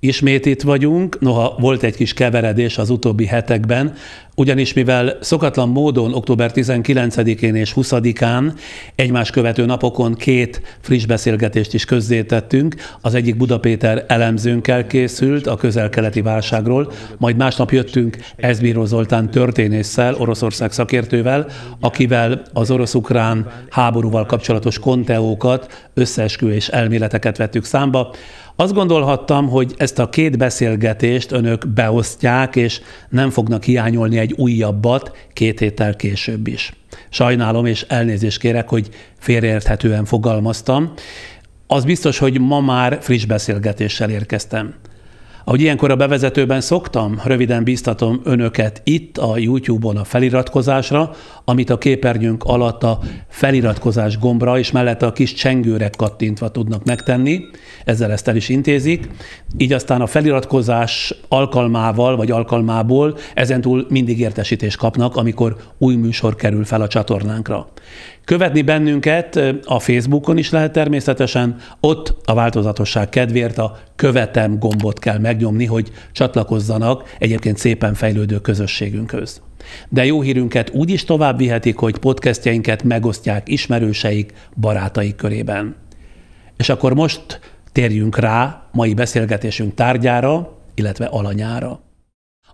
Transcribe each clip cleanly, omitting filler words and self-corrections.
Ismét itt vagyunk, noha volt egy kis keveredés az utóbbi hetekben, ugyanis mivel szokatlan módon október 19-én és 20-án egymás követő napokon 2 friss beszélgetést is közzétettünk, az egyik Buda Péter elemzőnkkel készült a közel-keleti válságról, majd másnap jöttünk Eszbíró Zoltán történésszel, Oroszország szakértővel, akivel az orosz-ukrán háborúval kapcsolatos konteókat, összeesküvés elméleteket vettük számba. Azt gondolhattam, hogy ezt a 2 beszélgetést önök beosztják, és nem fognak hiányolni egy újabbat 2 héttel később is. Sajnálom, és elnézést kérek, hogy félreérthetően fogalmaztam. Az biztos, hogy ma már friss beszélgetéssel érkeztem. Ahogy ilyenkor a bevezetőben szoktam, röviden bíztatom önöket itt a YouTube-on a feliratkozásra, amit a képernyőnk alatt a feliratkozás gombra és mellette a kis csengőre kattintva tudnak megtenni, ezzel ezt el is intézik. Így aztán a feliratkozás alkalmával vagy alkalmából ezentúl mindig értesítést kapnak, amikor új műsor kerül fel a csatornánkra. Követni bennünket a Facebookon is lehet természetesen, ott a változatosság kedvéért a követem gombot kell megnyomni, hogy csatlakozzanak egyébként szépen fejlődő közösségünkhöz. De jó hírünket úgy is tovább vihetik, hogy podcastjainket megosztják ismerőseik, barátaik körében. És akkor most térjünk rá mai beszélgetésünk tárgyára, illetve alanyára.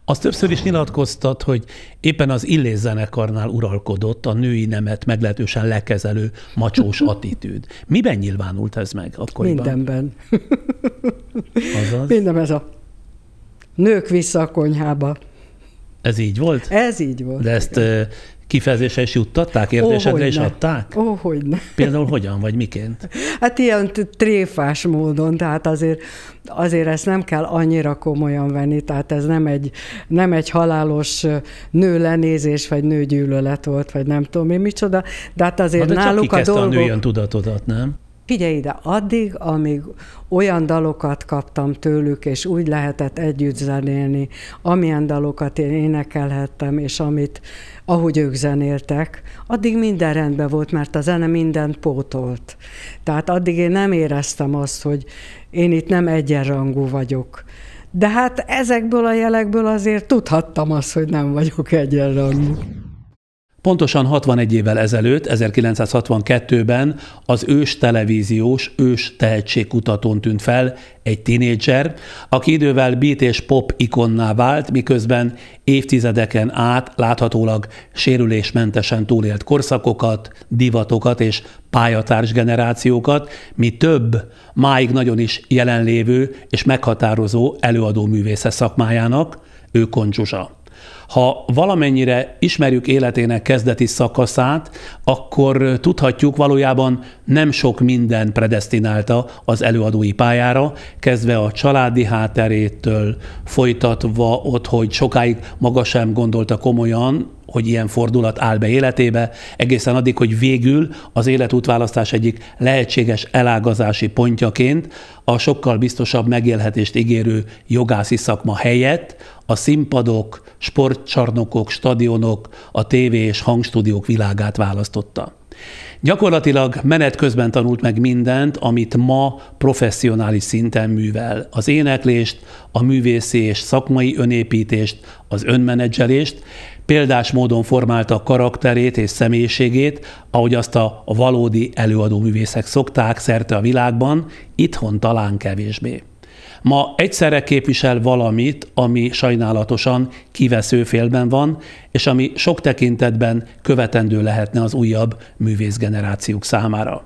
Azt többször is nyilatkoztat, hogy éppen az Illés zenekarnál uralkodott a női nemet meglehetősen lekezelő macsós attitűd. Miben nyilvánult ez meg akkoriban? Mindenben. Azaz? Minden ez a nők vissza a konyhába. Ez így volt? Ez így volt. De ezt kifejezésre is juttatták, értésedre is adták? Hogyne. Például hogyan, vagy miként? Hát ilyen tréfás módon, tehát azért ezt nem kell annyira komolyan venni, tehát ez nem egy halálos nőlenézés, vagy nőgyűlölet volt, vagy nem tudom én micsoda, de hát azért náluk a dolgok... a női öntudatodat, nem? Figyelj ide, addig, amíg olyan dalokat kaptam tőlük, és úgy lehetett együtt zenélni, amilyen dalokat én énekelhettem, és ahogy ők zenéltek, addig minden rendben volt, mert a zene mindent pótolt. Tehát addig én nem éreztem azt, hogy én itt nem egyenrangú vagyok. De hát ezekből a jelekből azért tudhattam azt, hogy nem vagyok egyenrangú. Pontosan 61 évvel ezelőtt, 1962-ben az ős televíziós, ős tehetségkutatón tűnt fel egy tinédzser, aki idővel beat és pop ikonná vált, miközben évtizedeken át láthatólag sérülésmentesen túlélt korszakokat, divatokat és pályatárs generációkat, mi több, máig nagyon is jelenlévő és meghatározó előadó művésze szakmájának, ő Koncsuzsa. Ha valamennyire ismerjük életének kezdeti szakaszát, akkor tudhatjuk, valójában nem sok minden predesztinálta az előadói pályára, kezdve a családi hátterétől, folytatva ott, hogy sokáig maga sem gondolta komolyan, hogy ilyen fordulat áll be életébe, egészen addig, hogy végül az életútválasztás egyik lehetséges elágazási pontjaként a sokkal biztosabb megélhetést ígérő jogászi szakma helyett a színpadok, sportcsarnokok, stadionok, a tévé és hangstúdiók világát választotta. Gyakorlatilag menet közben tanult meg mindent, amit ma professzionális szinten művel. Az éneklést, a művészi és szakmai önépítést, az önmenedzselést, példás módon formálta karakterét és személyiségét, ahogy azt a valódi előadó művészek szokták szerte a világban, itthon talán kevésbé. Ma egyszerre képvisel valamit, ami sajnálatosan kivesző félben van, és ami sok tekintetben követendő lehetne az újabb művészgenerációk számára.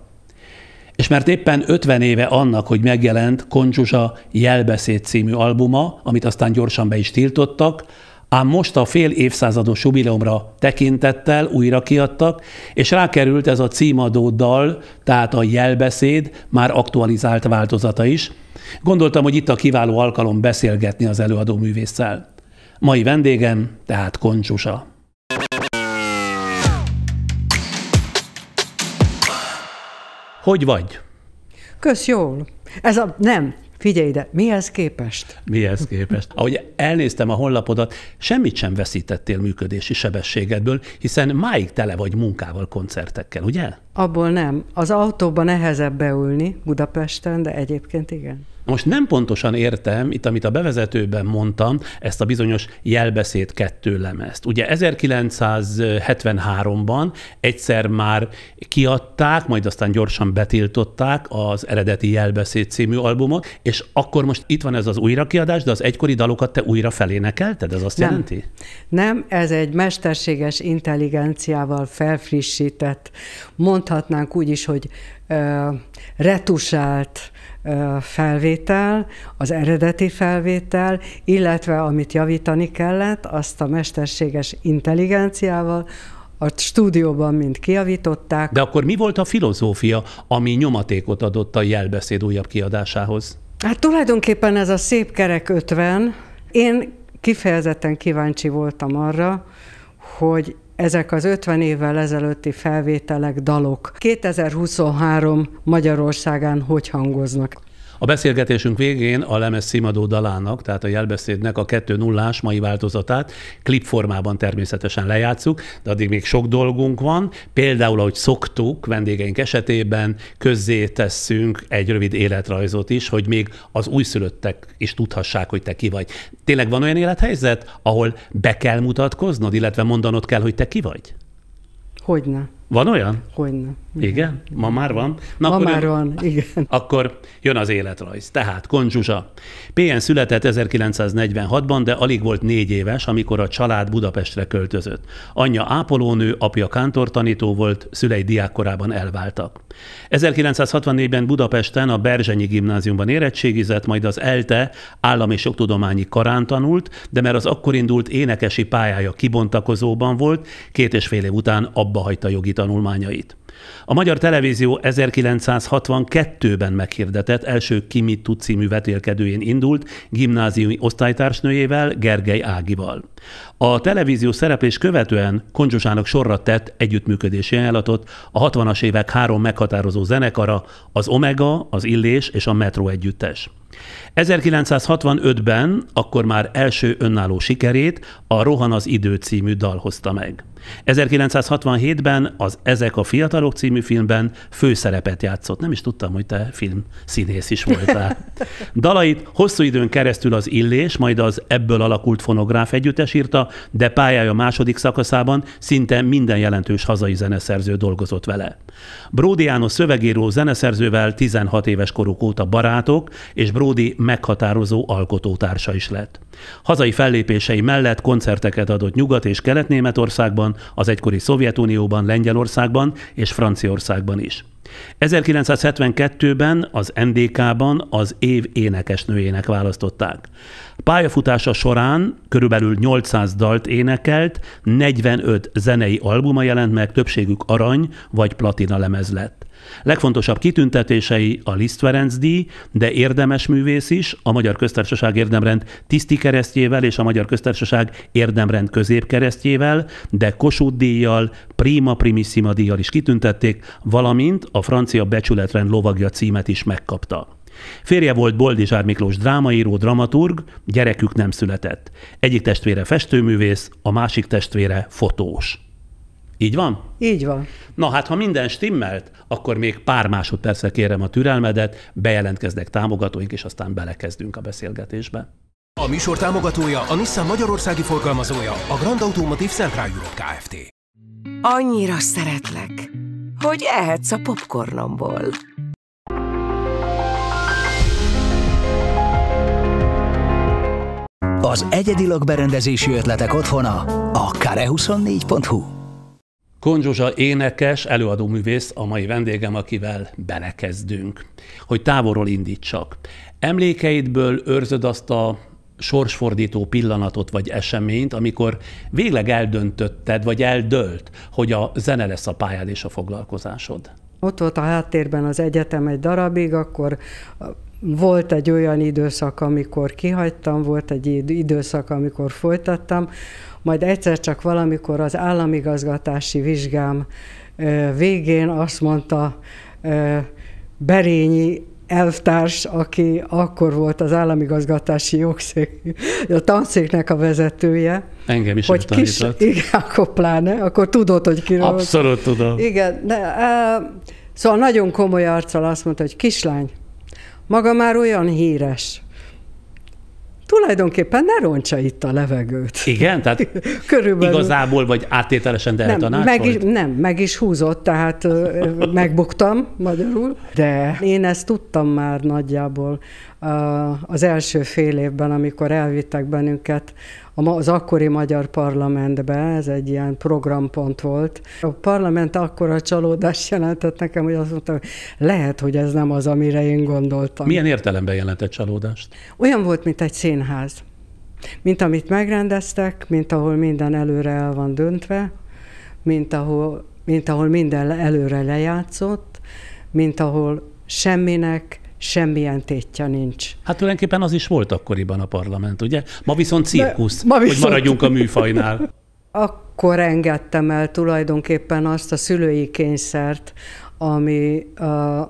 És mert éppen 50 éve annak, hogy megjelent Koncsuzsa Jelbeszéd című albuma, amit aztán gyorsan be is tiltottak, ám most a fél évszázados jubileumra tekintettel újra kiadtak, és rákerült ez a címadó dal, tehát a Jelbeszéd már aktualizált változata is. Gondoltam, hogy itt a kiváló alkalom beszélgetni az előadó művésszel. Mai vendégem tehát Koncsuzsa. Hogy vagy? Kösz jól. Nem. Figyelj ide, mihez képest? Mihez képest? Ahogy elnéztem a honlapodat, semmit sem veszítettél működési sebességedből, hiszen máig tele vagy munkával, koncertekkel, ugye? Abból nem. Az autóban nehezebb beülni Budapesten, de egyébként igen. Most nem pontosan értem, itt amit a bevezetőben mondtam, ezt a bizonyos Jelbeszéd 2 lemezt. Ugye 1973-ban egyszer már kiadták, majd aztán gyorsan betiltották az eredeti Jelbeszéd című albumot, és akkor most itt van ez az újrakiadás, de az egykori dalokat te újra felénekelted? Ez azt jelenti? Nem, ez egy mesterséges intelligenciával felfrissített, mondhatnánk úgy is, hogy retusált felvétel, az eredeti felvétel, illetve amit javítani kellett, azt a mesterséges intelligenciával a stúdióban mind kijavították. De akkor mi volt a filozófia, ami nyomatékot adott a Jelbeszéd újabb kiadásához? Hát tulajdonképpen ez a szép kerek 50. Én kifejezetten kíváncsi voltam arra, hogy ezek az 50 évvel ezelőtti felvételek, dalok 2023 Magyarországán hogy hangoznak. A beszélgetésünk végén a lemez címadó dalának, tehát a Jelbeszédnek a 2.0-ás mai változatát klipformában természetesen lejátszuk, de addig még sok dolgunk van. Például, ahogy szoktuk, vendégeink esetében közzé tesszünk egy rövid életrajzot is, hogy még az újszülöttek is tudhassák, hogy te ki vagy. Tényleg van olyan élethelyzet, ahol be kell mutatkoznod, illetve mondanod kell, hogy te ki vagy? Hogyne. Van olyan? Hogyne. Igen? Ma már van? Na, ma már van, igen. Akkor jön az életrajz. Tehát Kont Zsuzsa. PN született 1946-ban, de alig volt 4 éves, amikor a család Budapestre költözött. Anyja ápolónő, apja kántortanító volt, szülei diákkorában elváltak. 1964-ben Budapesten a Berzsenyi Gimnáziumban érettségizett, majd az ELTE állam- és jogtudományi karán tanult, de mert az akkor indult énekesi pályája kibontakozóban volt, 2,5 év után abbahagyta jogi tanulmányait. A Magyar Televízió 1962-ben meghirdetett első Ki mit tud című vetélkedőjén indult gimnáziumi osztálytársnőjével, Gergely Ágival. A televíziós szereplés követően Kont Zsuzsának sorra tett együttműködési ajánlatot a 60-as évek 3 meghatározó zenekara, az Omega, az Illés és a Metro együttes. 1965-ben akkor már első önálló sikerét, a Rohan az idő című dal hozta meg. 1967-ben az Ezek a fiatalok című filmben főszerepet játszott. Nem is tudtam, hogy te filmszínész is voltál. Dalait hosszú időn keresztül az Illés, majd az ebből alakult Fonográf együttes írta, de pályája második szakaszában szinte minden jelentős hazai zeneszerző dolgozott vele. Bródy János szövegíró zeneszerzővel 16 éves koruk óta barátok, és Bródy meghatározó alkotótársa is lett. Hazai fellépései mellett koncerteket adott Nyugat- és Kelet-Németországban, az egykori Szovjetunióban, Lengyelországban és Franciaországban is. 1972-ben az NDK-ban az év énekesnőjének választották. Pályafutása során körülbelül 800 dalt énekelt, 45 zenei albuma jelent meg, többségük arany vagy platina lemez lett. Legfontosabb kitüntetései a Liszt Ferenc-díj, de érdemes művész is, a Magyar Köztársaság Érdemrend tiszti keresztjével és a Magyar Köztársaság Érdemrend középkeresztjével, de Kossuth-díjjal, Prima Primissima díjjal is kitüntették, valamint a francia becsületrend lovagja címet is megkapta. Férje volt Boldizsár Miklós drámaíró, dramaturg, gyerekük nem született. Egyik testvére festőművész, a másik testvére fotós. Így van? Így van. Na hát, ha minden stimmelt, akkor még pár másodpercre kérem a türelmedet, bejelentkeznek támogatóink, és aztán belekezdünk a beszélgetésbe. A műsor támogatója, a Nissan magyarországi forgalmazója, a Grand Automotive Central Europe Kft. Annyira szeretlek, hogy ehetsz a popcornomból. Az egyedi lakberendezési ötletek otthona a kare24.hu. Kont Zsuzsa énekes, előadóművész a mai vendégem, akivel belekezdünk. Hogy távolról indítsak. Emlékeidből őrzöd azt a sorsfordító pillanatot vagy eseményt, amikor végleg eldöntötted, vagy eldőlt, hogy a zene lesz a pályád és a foglalkozásod? Ott volt a háttérben az egyetem egy darabig, akkor volt egy olyan időszak, amikor kihagytam, volt egy időszak, amikor folytattam, majd egyszer csak valamikor az államigazgatási vizsgám végén azt mondta Berényi elvtárs, aki akkor volt az államigazgatási jogszék, a tanszéknek a vezetője. Engem is hogy igen, akkor pláne, akkor tudod, hogy kiről. Abszolút tudom. Igen, de, szóval nagyon komoly arccal azt mondta, hogy kislány, maga már olyan híres. Tulajdonképpen ne roncsa itt a levegőt. Igen? Tehát körülbelül igazából vagy áttételesen tanácsolt? Meg is húzott, tehát megbuktam magyarul. De én ezt tudtam már nagyjából az első fél évben, amikor elvittek bennünket az akkori magyar parlamentbe, ez egy ilyen programpont volt. A parlament akkora csalódást jelentett nekem, hogy azt mondtam, hogy lehet, hogy ez nem az, amire én gondoltam. Milyen értelemben jelentett csalódást? Olyan volt, mint egy színház. Mint amit megrendeztek, mint ahol minden előre el van döntve, mint ahol minden előre lejátszott, mint ahol semminek semmilyen tétje nincs. Hát tulajdonképpen az is volt akkoriban a parlament, ugye? Ma viszont cirkusz, hogy maradjunk a műfajnál. Akkor engedtem el tulajdonképpen azt a szülői kényszert,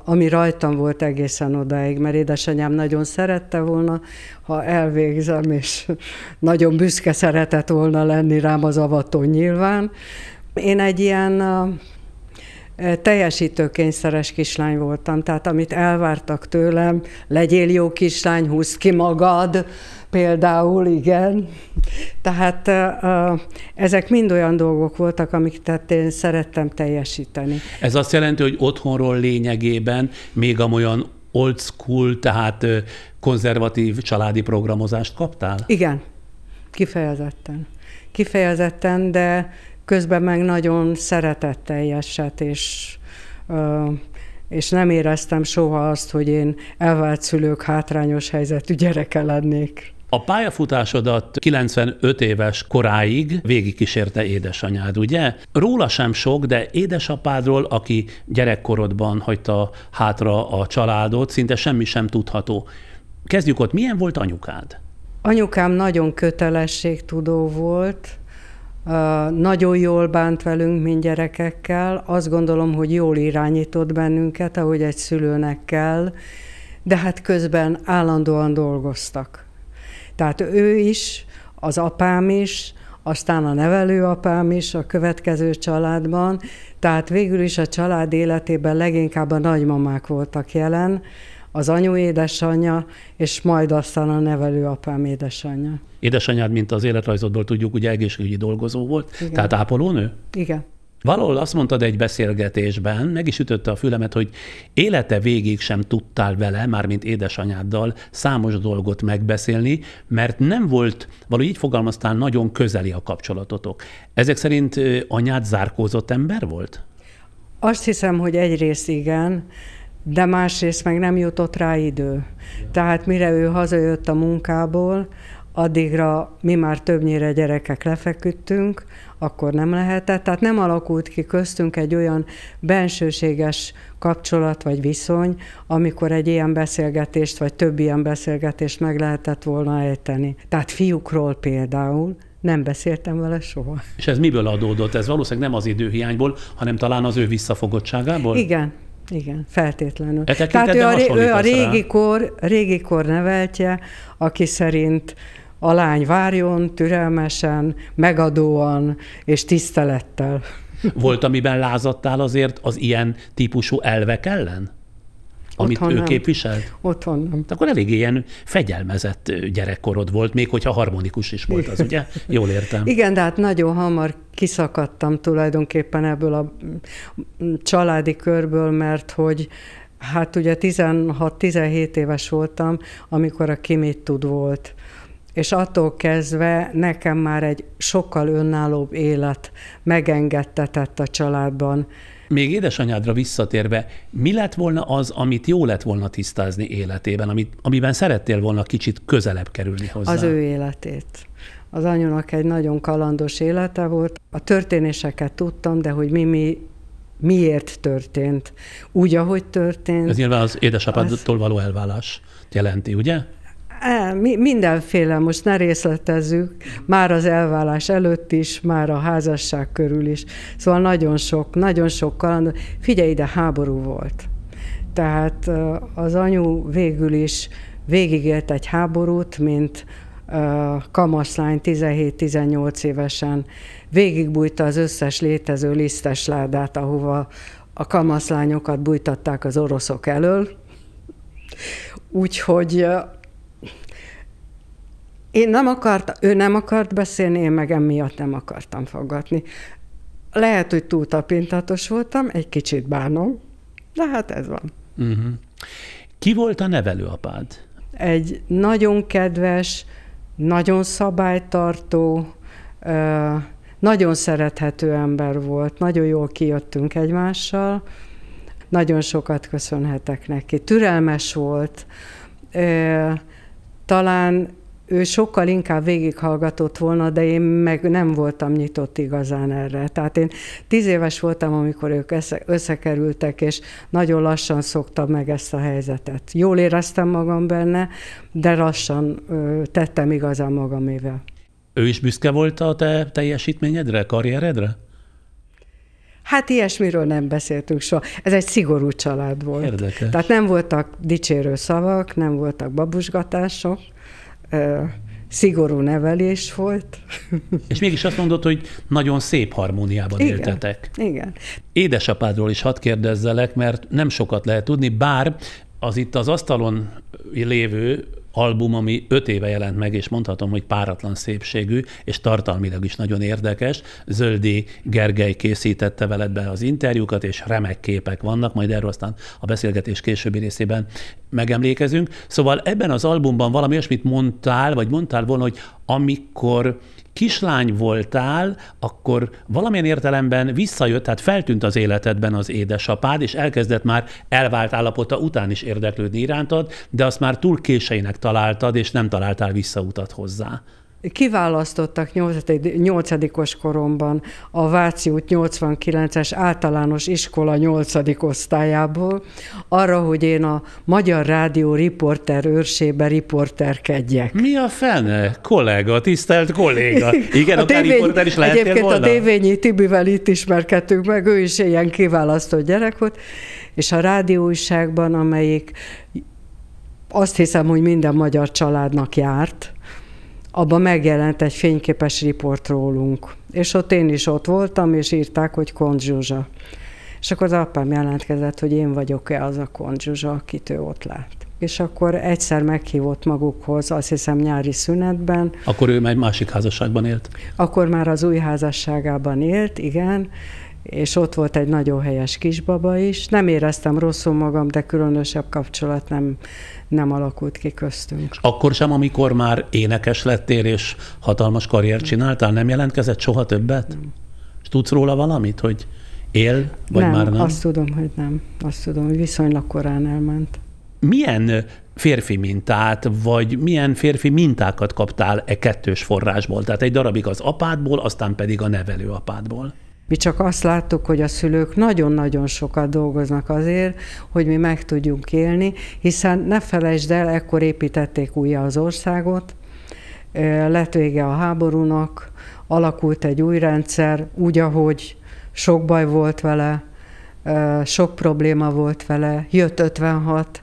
ami rajtam volt egészen odáig, mert édesanyám nagyon szerette volna, ha elvégzem, és nagyon büszke szeretett volna lenni rám az avató nyilván. Én egy ilyen teljesítőkényszeres kislány voltam, tehát amit elvártak tőlem, legyél jó kislány, húzd ki magad, például, igen. Tehát ezek mind olyan dolgok voltak, amiket én szerettem teljesíteni. Ez azt jelenti, hogy otthonról lényegében még amolyan old school, tehát konzervatív családi programozást kaptál? Igen, kifejezetten, de közben meg nagyon szeretetteljeset, és nem éreztem soha azt, hogy én elvált szülők hátrányos helyzetű gyereke lennék. A pályafutásodat 95 éves koráig végigkísérte édesanyád, ugye? Róla sem sok, de édesapádról, aki gyerekkorodban hagyta hátra a családot, szinte semmi sem tudható. Kezdjük ott, milyen volt anyukád? Anyukám nagyon kötelességtudó volt, nagyon jól bánt velünk, mint gyerekekkel. Azt gondolom, hogy jól irányított bennünket, ahogy egy szülőnek kell, de hát közben állandóan dolgoztak. Tehát ő is, az apám is, aztán a nevelőapám is a következő családban, tehát végül is a család életében leginkább a nagymamák voltak jelen, az anyu édesanyja, és majd aztán a nevelőapám édesanyja. Édesanyád, mint az életrajzodból tudjuk, ugye egészségügyi dolgozó volt, igen. Tehát ápolónő? Igen. Valahol azt mondtad egy beszélgetésben, meg is ütötte a fülemet, hogy élete végig sem tudtál vele, mármint édesanyáddal számos dolgot megbeszélni, mert nem volt, valahogy így fogalmaztál, nagyon közeli a kapcsolatotok. Ezek szerint anyád zárkózott ember volt? Azt hiszem, hogy egyrészt igen, de másrészt meg nem jutott rá idő. Tehát mire ő hazajött a munkából, addigra mi már többnyire gyerekek lefeküdtünk, akkor nem lehetett. Tehát nem alakult ki köztünk egy olyan bensőséges kapcsolat vagy viszony, amikor egy ilyen beszélgetést, vagy több ilyen beszélgetést meg lehetett volna ejteni. Tehát fiúkról például nem beszéltem vele soha. És ez miből adódott? Ez valószínűleg nem az időhiányból, hanem talán az ő visszafogottságából? Igen, feltétlenül. Tehát ő a régi kor neveltje, aki szerint a lány várjon türelmesen, megadóan és tisztelettel. Volt, amiben lázadtál azért az ilyen típusú elvek ellen? Amit otthon ő nem. Képviselt? Otthon nem. Akkor elég ilyen fegyelmezett gyerekkorod volt, még hogyha harmonikus is volt az, ugye? Jól értem. Igen, de hát nagyon hamar kiszakadtam tulajdonképpen ebből a családi körből, mert hogy hát ugye 16-17 éves voltam, amikor a Ki mit tud volt. És attól kezdve nekem már egy sokkal önállóbb élet megengedtetett a családban. Még édesanyádra visszatérve, mi lett volna az, amit jó lett volna tisztázni életében, amiben szerettél volna kicsit közelebb kerülni hozzá? Az ő életét. Az anyunak egy nagyon kalandos élete volt. A történéseket tudtam, de hogy miért történt. Úgy, ahogy történt. Ez nyilván az édesapádtól való elválás jelenti, ugye? Mindenféle, most ne részletezzük, már az elválás előtt is, már a házasság körül is. Szóval nagyon sok kalandor. Figyelj ide, háború volt. Tehát az anyu végül is végigélt egy háborút, mint kamaszlány 17-18 évesen. Végigbújta az összes létező lisztesládát, ahova a kamaszlányokat bújtatták az oroszok elől. Úgyhogy ő nem akart beszélni, én meg emiatt nem akartam faggatni. Lehet, hogy túl tapintatos voltam, egy kicsit bánom, de hát ez van. Uh-huh. Ki volt a nevelőapád? Egy nagyon kedves, nagyon szabálytartó, nagyon szerethető ember volt, nagyon jól kijöttünk egymással, nagyon sokat köszönhetek neki. Türelmes volt, talán ő sokkal inkább végighallgatott volna, de én meg nem voltam nyitott igazán erre. Tehát én 10 éves voltam, amikor ők összekerültek, és nagyon lassan szoktam meg ezt a helyzetet. Jól éreztem magam benne, de lassan tettem igazán magamével. Ő is büszke volt a te teljesítményedre, karrieredre? Hát ilyesmiről nem beszéltünk soha. Ez egy szigorú család volt. Érdekes. Tehát nem voltak dicsérő szavak, nem voltak babusgatások, szigorú nevelés volt. És mégis azt mondod, hogy nagyon szép harmóniában igen, éltetek. Igen. Édesapádról is hadd kérdezzelek, mert nem sokat lehet tudni, bár az itt az asztalon lévő album, ami 5 éve jelent meg, és mondhatom, hogy páratlan szépségű, és tartalmilag is nagyon érdekes. Zöldi Gergely készítette veled be az interjúkat, és remek képek vannak, majd erről aztán a beszélgetés későbbi részében megemlékezünk. Szóval ebben az albumban valami olyasmit mondtál volna, hogy amikor kislány voltál, akkor valamilyen értelemben visszajött, tehát feltűnt az életedben az édesapád, és elkezdett már elvált állapota után is érdeklődni irántad, de azt már túl későinek találtad, és nem találtál visszautat hozzá. Kiválasztottak 8. koromban a Váci út 89-es általános iskola 8. osztályából, arra, hogy én a Magyar Rádió riporter őrsébe riporterkedjek. Mi a fene? Kollega, tisztelt kolléga. Igen, akár riporter is lehettél egyébként volna? A Dévényi Tibivel itt ismerkedtünk meg, ő is ilyen kiválasztott gyerek volt, és a rádióújságban, amelyik azt hiszem, hogy minden magyar családnak járt, abban megjelent egy fényképes riport rólunk. És ott én is ott voltam, és írták, hogy Kont Zsuzsa. És akkor az apám jelentkezett, hogy én vagyok-e az a Kont Zsuzsa, akit ő ott lát. És akkor egyszer meghívott magukhoz, azt hiszem nyári szünetben. Akkor ő már egy másik házasságban élt? Akkor már az új házasságában élt, igen, és ott volt egy nagyon helyes kisbaba is. Nem éreztem rosszul magam, de különösebb kapcsolat nem alakult ki köztünk. Akkor sem, amikor már énekes lettél, és hatalmas karriert csináltál, nem jelentkezett soha többet? És tudsz róla valamit, hogy él, vagy nem, már nem? Azt tudom, hogy nem. Azt tudom, hogy viszonylag korán elment. Milyen férfi mintát, vagy milyen férfi mintákat kaptál kettős forrásból? Tehát egy darabig az apádból, aztán pedig a nevelőapádból. Mi csak azt láttuk, hogy a szülők nagyon-nagyon sokat dolgoznak azért, hogy mi meg tudjunk élni, hiszen ne felejtsd el, ekkor építették újra az országot, lett vége a háborúnak, alakult egy új rendszer, úgy, ahogy sok baj volt vele, sok probléma volt vele, jött 56,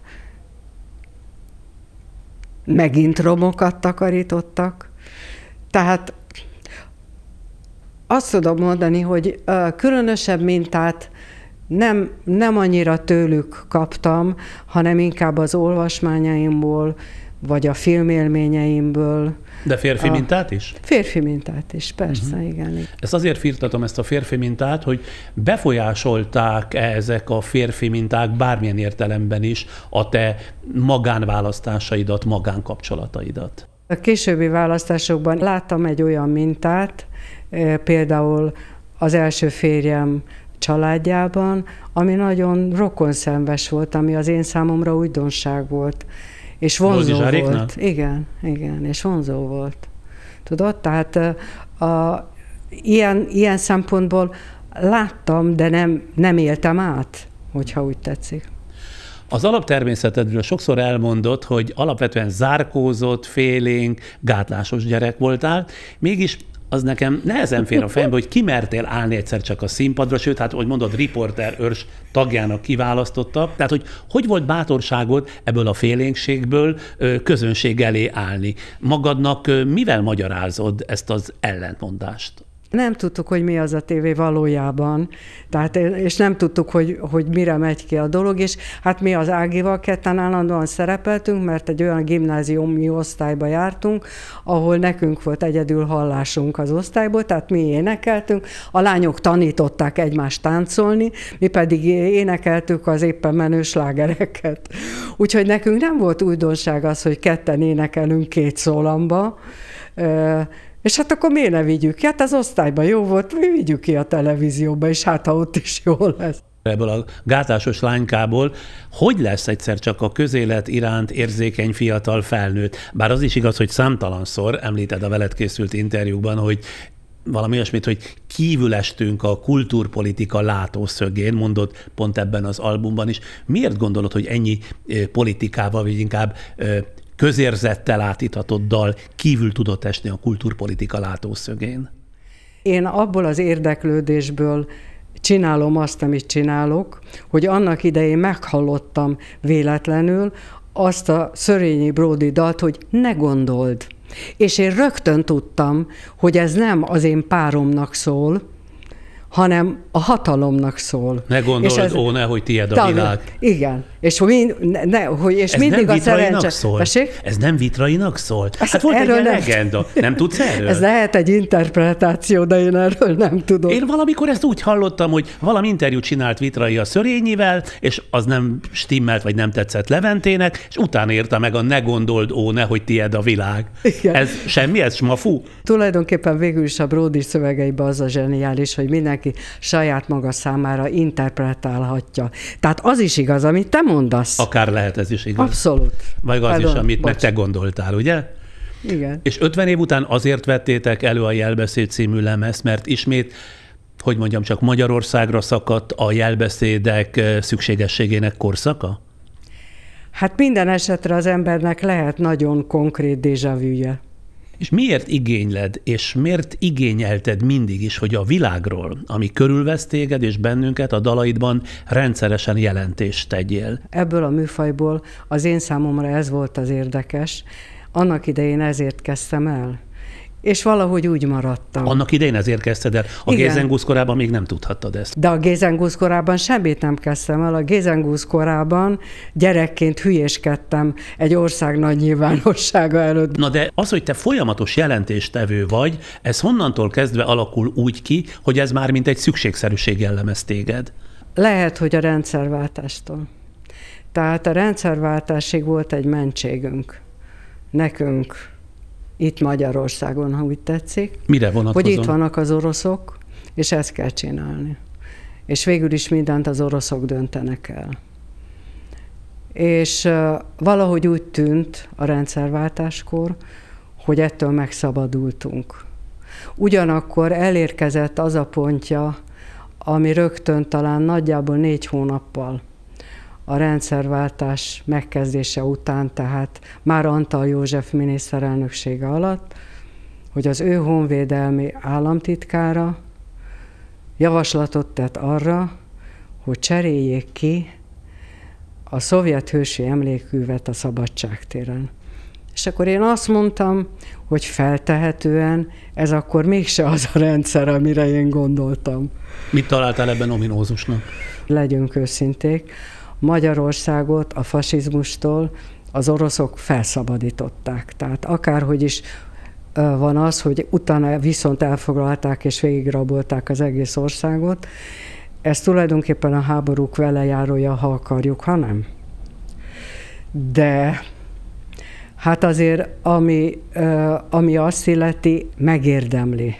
megint romokat takarítottak, tehát azt tudom mondani, hogy különösebb mintát nem annyira tőlük kaptam, hanem inkább az olvasmányaimból, vagy a filmélményeimből. De férfi mintát is? Férfi mintát is, persze, igen. Ezt azért firtatom, ezt a férfi mintát, hogy befolyásolták ezek a férfi minták bármilyen értelemben is a te magánválasztásaidat, magánkapcsolataidat. A későbbi választásokban láttam egy olyan mintát, például az első férjem családjában, ami nagyon rokonszenves volt, ami az én számomra újdonság volt. És vonzó volt. Igen, és vonzó volt. Tudod? Tehát ilyen szempontból láttam, de nem éltem át, hogyha úgy tetszik. Az alaptermészetedről sokszor elmondott, hogy alapvetően zárkózott, félénk, gátlásos gyerek voltál, mégis az nekem nehezen fér a fejembe, hogy kimertél állni egyszer csak a színpadra, sőt, hát, hogy mondod, riporter őrs tagjának kiválasztottak. Tehát, hogy volt bátorságod ebből a félénkségből közönség elé állni? Magadnak mivel magyarázod ezt az ellentmondást? Nem tudtuk, hogy mi az a tévé valójában, tehát, és nem tudtuk, hogy mire megy ki a dolog, és hát mi az Ágival ketten állandóan szerepeltünk, mert egy olyan gimnáziumi osztályba jártunk, ahol nekünk volt egyedül hallásunk az osztályból, tehát mi énekeltünk, a lányok tanították egymást táncolni, mi pedig énekeltük az éppen menő slágereket. Úgyhogy nekünk nem volt újdonság az, hogy ketten énekelünk két szólamba, és hát akkor miért ne vigyük ki? Hát az osztályban jó volt, mi vigyük ki a televízióba, és hát ha ott is jó lesz. Ebből a gátásos lánykából hogy lesz egyszer csak a közélet iránt érzékeny fiatal felnőtt? Bár az is igaz, hogy számtalanszor említed a veled készült interjúkban, hogy valami olyasmit, hogy kívül estünk a kultúrpolitika látószögén, mondod pont ebben az albumban is. Miért gondolod, hogy ennyi politikával, vagy inkább közérzettel átítatott dal kívül tudott esni a kultúrpolitika látószögén? Én abból az érdeklődésből csinálom azt, amit csinálok, hogy annak idején meghallottam véletlenül azt a Szörényi Bródi dalt, hogy ne gondold. És én rögtön tudtam, hogy ez nem az én páromnak szól, hanem a hatalomnak szól. Ne gondold, ó, nehogy tiéd a világ. Igen. És, és mindig a szerencse... Ez nem Vitrainak szólt? Hát volt egy legenda. Nem tudsz erről? Ez lehet egy interpretáció, de én erről nem tudom. Én valamikor ezt úgy hallottam, hogy valami interjút csinált Vitrai a Szörényivel, és az nem stimmelt, vagy nem tetszett Leventének, és utána írta meg a ne gondold, ó, nehogy tiéd a világ. Igen. Ez semmi, ez smafú? Tulajdonképpen végül is a Bródi szövegeiben az a zseniális, hogy mindenki saját maga számára interpretálhatja. Tehát az is igaz, amit te mondasz. Akár lehet ez is igaz. Abszolút. Vagy az is, amit meg te gondoltál, ugye? Igen. És 50 év után azért vettétek elő a Jelbeszéd című lemezt, mert ismét, hogy mondjam, csak Magyarországra szakadt a jelbeszédek szükségességének korszaka? Hát minden esetre az embernek lehet nagyon konkrét déjà vu-je. És miért igényled, és miért igényelted mindig is, hogy a világról, ami körülvesz téged és bennünket a dalaidban rendszeresen jelentést tegyél? Ebből a műfajból az én számomra ez volt az érdekes. Annak idején ezért kezdtem el. És valahogy úgy maradtam. Annak idején ezért kezdted el. A Gézengusz korában még nem tudhattad ezt. De a Gézengusz korában semmit nem kezdtem el. A Gézengusz korában gyerekként hülyéskedtem egy ország nagy nyilvánossága előtt. Na de az, hogy te folyamatos jelentéstevő vagy, ez honnantól kezdve alakul úgy ki, hogy ez már mint egy szükségszerűség jellemez téged? Lehet, hogy a rendszerváltástól. Tehát a rendszerváltásig volt egy mentségünk. Nekünk. Itt Magyarországon, ha úgy tetszik. Mire vonatkozom? Hogy itt vannak az oroszok, és ezt kell csinálni. És végül is mindent az oroszok döntenek el. És valahogy úgy tűnt a rendszerváltáskor, hogy ettől megszabadultunk. Ugyanakkor elérkezett az a pontja, ami rögtön talán nagyjából 4 hónappal a rendszerváltás megkezdése után, tehát már Antall József miniszterelnöksége alatt, hogy az ő honvédelmi államtitkára javaslatot tett arra, hogy cseréljék ki a szovjet hősi emlékművet a Szabadságtéren. És akkor én azt mondtam, hogy feltehetően ez akkor mégse az a rendszer, amire én gondoltam. Mit találtál ebben ominózusnak? Legyünk őszinték. Magyarországot a fasizmustól az oroszok felszabadították. Tehát akárhogy is van az, hogy utána viszont elfoglalták és végigrabolták az egész országot, ez tulajdonképpen a háborúk velejárója, ha akarjuk, ha nem. De hát azért, ami azt illeti, megérdemli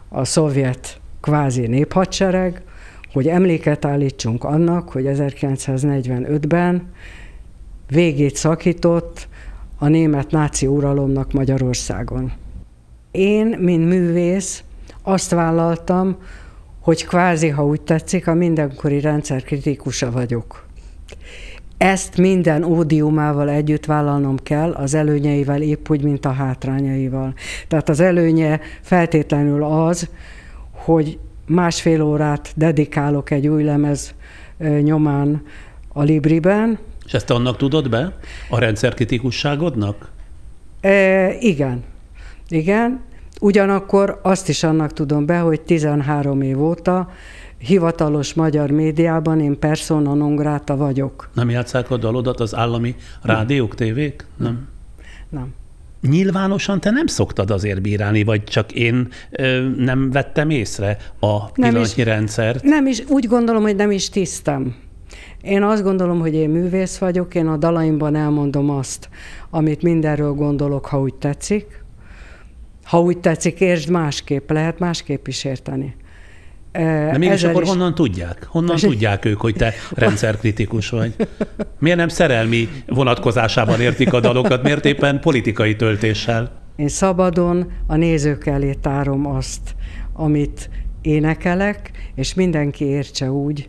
a szovjet kvázi néphadsereg, hogy emléket állítsunk annak, hogy 1945-ben végét szakított a német náci uralomnak Magyarországon. Én, mint művész, azt vállaltam, hogy kvázi, ha úgy tetszik, a mindenkori rendszer kritikusa vagyok. Ezt minden ódiumával együtt vállalnom kell, az előnyeivel épp úgy, mint a hátrányaival. Tehát az előnye feltétlenül az, hogy 1,5 órát dedikálok egy új lemez nyomán a Libriben. És ezt annak tudod be? A rendszerkritikusságodnak? Igen. Ugyanakkor azt is annak tudom be, hogy 13 év óta hivatalos magyar médiában én persona non grata vagyok. Nem játsszák a dalodat az állami rádiók, tévék? Nem. Nem. Nyilvánosan te nem szoktad azért bírálni, vagy csak én nem vettem észre a pillanatnyi rendszert? Nem is, úgy gondolom, hogy nem is tisztem. Én azt gondolom, hogy én művész vagyok, én a dalaimban elmondom azt, amit mindenről gondolok, ha úgy tetszik. Ha úgy tetszik, értsd másképp, lehet másképp is érteni. De mégis akkor honnan tudják? Honnan tudják ők, hogy te rendszerkritikus vagy? Miért nem szerelmi vonatkozásában értik a dalokat, miért éppen politikai töltéssel? Én szabadon a nézők elé tárom azt, amit énekelek, és mindenki értse úgy,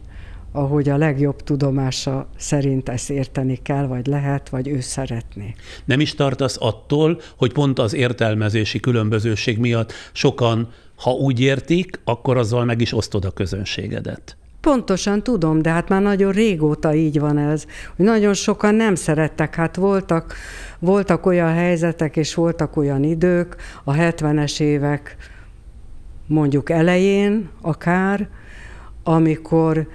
ahogy a legjobb tudomása szerint ezt érteni kell, vagy lehet, vagy ő szeretné. Nem is tartasz attól, hogy pont az értelmezési különbözőség miatt sokan, ha úgy értik, akkor azzal meg is osztod a közönségedet? Pontosan tudom, de hát már nagyon régóta így van ez, hogy nagyon sokan nem szerettek. Hát voltak olyan helyzetek, és voltak olyan idők, a 70-es évek mondjuk elején akár, amikor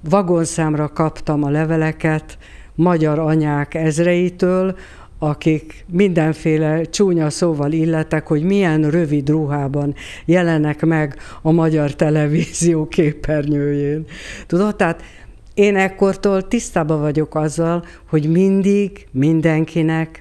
vagonszámra kaptam a leveleket magyar anyák ezreitől, akik mindenféle csúnya szóval illetek, hogy milyen rövid ruhában jelenek meg a magyar televízió képernyőjén. Tudod, tehát én ekkortól tisztában vagyok azzal, hogy mindig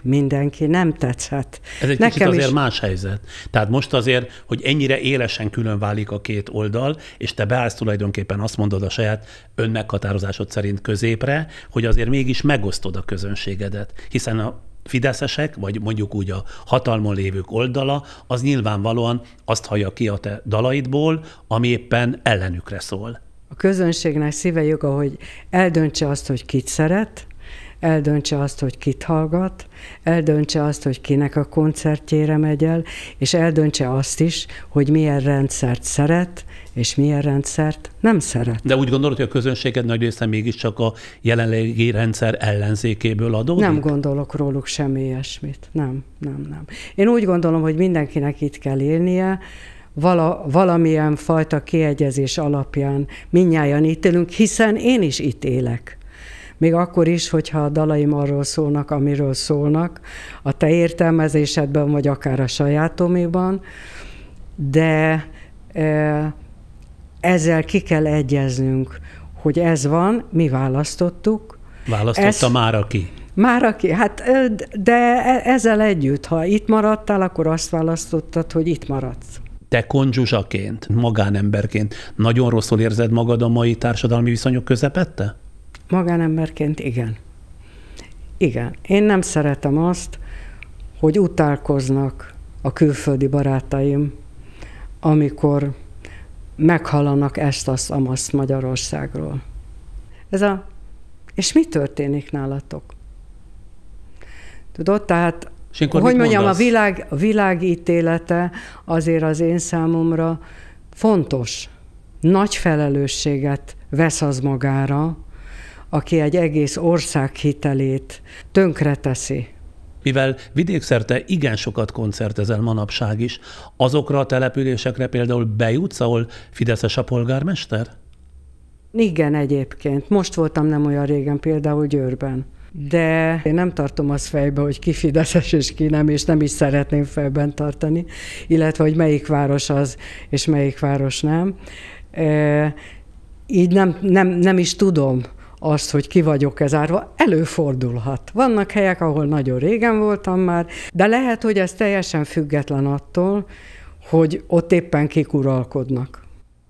mindenki nem tetszett. Ez egy kicsit azért más helyzet. Tehát most azért, hogy ennyire élesen külön válik a két oldal, és te beállsz tulajdonképpen, azt mondod a saját önmeghatározásod szerint középre, hogy azért mégis megosztod a közönségedet. Hiszen a fideszesek, vagy mondjuk úgy a hatalmon lévők oldala, az nyilvánvalóan azt hallja ki a te dalaidból, ami éppen ellenükre szól. A közönségnek szíve joga, hogy eldöntse azt, hogy kit szeret, eldöntse azt, hogy kit hallgat, eldöntse azt, hogy kinek a koncertjére megy el, és eldöntse azt is, hogy milyen rendszert szeret, és milyen rendszert nem szeret. De úgy gondolod, hogy a közönséged nagy része mégiscsak a jelenlegi rendszer ellenzékéből adódik? Nem gondolok róluk semmi ilyesmit. Nem. Én úgy gondolom, hogy mindenkinek itt kell élnie, valamilyen fajta kiegyezés alapján mindnyájan itt élünk, hiszen én is itt élek. Még akkor is, hogyha a dalaim arról szólnak, amiről szólnak, a te értelmezésedben, vagy akár a sajátoméban, de ezzel ki kell egyeznünk, hogy ez van, mi választottuk. Választotta már aki? Már aki, hát de ezzel együtt, ha itt maradtál, akkor azt választottad, hogy itt maradsz. Te konzsuzsaként, magánemberként nagyon rosszul érzed magad a mai társadalmi viszonyok közepette? Magánemberként igen. Igen. Én nem szeretem azt, hogy utálkoznak a külföldi barátaim, amikor meghallanak ezt, azt Magyarországról. És mi történik nálatok? Tudod, tehát hogy mondjam, a világ ítélete azért az én számomra fontos. Nagy felelősséget vesz az magára, aki egy egész ország hitelét tönkreteszi. Mivel vidékszerte igen sokat koncertezel manapság is, azokra a településekre például bejutsz, ahol fideszes a polgármester? Igen, egyébként. Most voltam nem olyan régen, például Győrben. De én nem tartom azt fejbe, hogy ki fideszes és ki nem, és nem is szeretném fejben tartani, illetve, hogy melyik város az, és melyik város nem. Így nem is tudom azt, hogy ki vagyok zárva, előfordulhat. Vannak helyek, ahol nagyon régen voltam már, de lehet, hogy ez teljesen független attól, hogy ott éppen kik uralkodnak.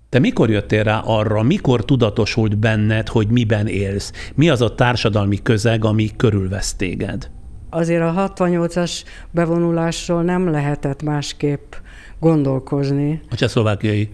Te mikor jöttél rá arra, mikor tudatosult benned, hogy miben élsz? Mi az a társadalmi közeg, ami körülvesz téged? Azért a 68-as bevonulásról nem lehetett másképp gondolkozni. A csehszlovákiai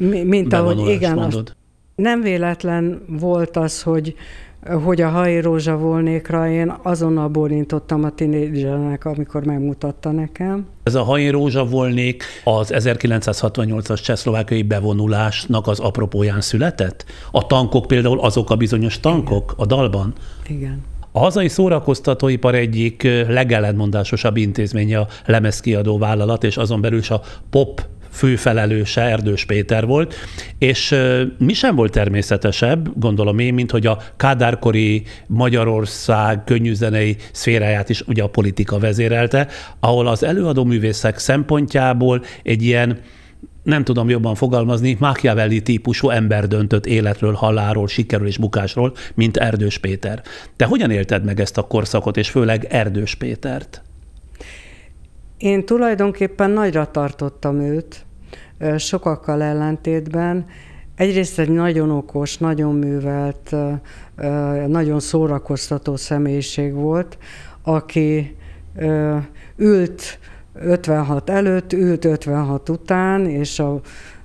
bevonulást mondod. Nem véletlen volt az, hogy a Hai Rózsa Volnékra én azonnal bólintottam a tinédzsernek, amikor megmutatta nekem. Ez a Hai Rózsa Volnék az 1968-as csehszlovákiai bevonulásnak az apropóján született? A tankok például, azok a bizonyos tankok a dalban? Igen. A hazai szórakoztatóipar egyik legellentmondásosabb intézménye a lemezkiadó vállalat, és azon belül is a pop főfelelőse Erdős Péter volt, és mi sem volt természetesebb, gondolom én, mint hogy a kádárkori Magyarország könnyűzenei szféráját is ugye a politika vezérelte, ahol az előadóművészek szempontjából egy ilyen, nem tudom jobban fogalmazni, Machiavelli típusú ember döntött életről, halálról, sikerről és bukásról, mint Erdős Péter. Te hogyan élted meg ezt a korszakot, és főleg Erdős Pétert? Én tulajdonképpen nagyra tartottam őt, sokakkal ellentétben. Egyrészt egy nagyon okos, nagyon művelt, nagyon szórakoztató személyiség volt, aki ült 56 előtt, ült 56 után, és a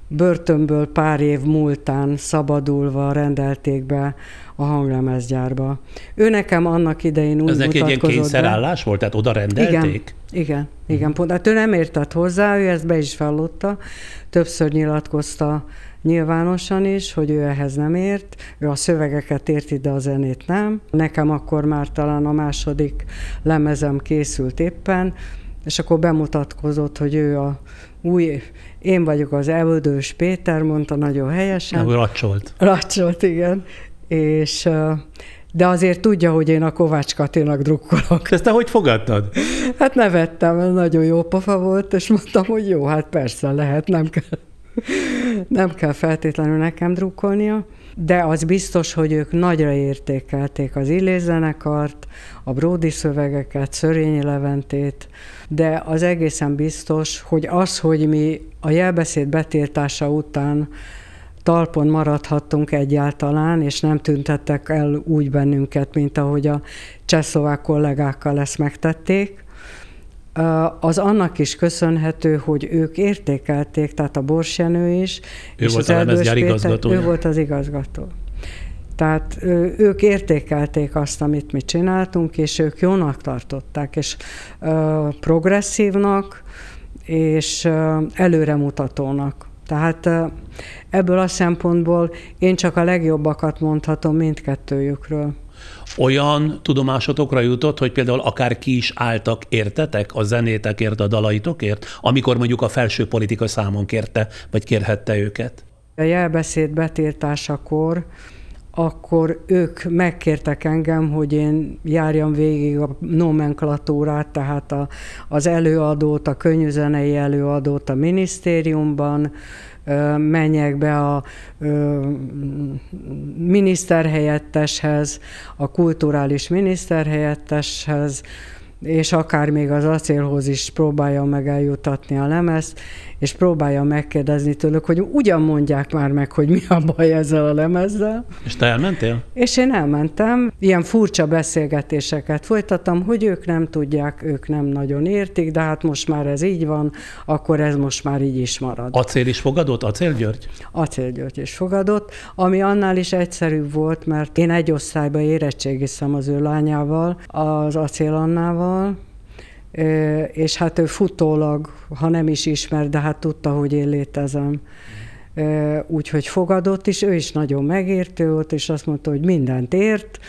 börtönből pár év múltán szabadulva rendelték be a hanglemezgyárba. Ő nekem annak idején úgy mutatkozott. Ez neki egy ilyen kényszerállás volt? Tehát oda rendelték? Igen, pont. Hát ő nem értett hozzá, ő ezt be is fellotta, többször nyilatkozta nyilvánosan is, hogy ő ehhez nem ért, ő a szövegeket érti, de a zenét nem. Nekem akkor már talán a második lemezem készült éppen, és akkor bemutatkozott, hogy ő a új, én vagyok az Erdős Péter, mondta nagyon helyesen. Ő racsolt. Racsolt, igen. És, de azért tudja, hogy én a Kovács Katinak drukkolok. Ezt te hogy fogadtad? Hát nevettem, nagyon jó pofa volt, és mondtam, hogy jó, hát persze lehet, nem kell feltétlenül nekem drukkolnia. De az biztos, hogy ők nagyra értékelték az Illés zenekart, a Bródi szövegeket, Szörényi Leventét, de az egészen biztos, hogy az, hogy mi a jelbeszéd betiltása után talpon maradhattunk egyáltalán, és nem tüntettek el úgy bennünket, mint ahogy a csehszlovák kollégákkal ezt megtették, az annak is köszönhető, hogy ők értékelték, tehát a Bors Jenő is, ő és volt az Erdős Péter, ő volt az igazgató. Tehát ők értékelték azt, amit mi csináltunk, és ők jónak tartották, és progresszívnak, és előremutatónak. Tehát ebből a szempontból én csak a legjobbakat mondhatom mindkettőjükről. Olyan tudomásotokra jutott, hogy például akár ki is álltak értetek a zenétekért, a dalaitokért, amikor mondjuk a felső politika számon kérte, vagy kérhette őket? A jelbeszéd betiltásakor, akkor ők megkértek engem, hogy én járjam végig a nomenklatúrát, tehát az előadót, a könnyűzenei előadót a minisztériumban, menjek be a miniszterhelyetteshez, a kulturális miniszterhelyetteshez, és akár még az Acélhoz is próbálja meg eljutatni a lemezt, és próbálja megkérdezni tőlük, hogy ugyan mondják már meg, hogy mi a baj ezzel a lemezzel. És te elmentél? És én elmentem, ilyen furcsa beszélgetéseket folytattam, hogy ők nem tudják, ők nem nagyon értik, de hát most már ez így van, akkor ez most már így is marad. Acél is fogadott? Acél György? Acél György is fogadott, ami annál is egyszerűbb volt, mert én egy osztályba érettségiztem az ő lányával, az Acél Annával, és hát ő futólag, ha nem is ismer, de hát tudta, hogy én létezem. Úgyhogy fogadott is, ő is nagyon megértő volt, és azt mondta, hogy mindent ért,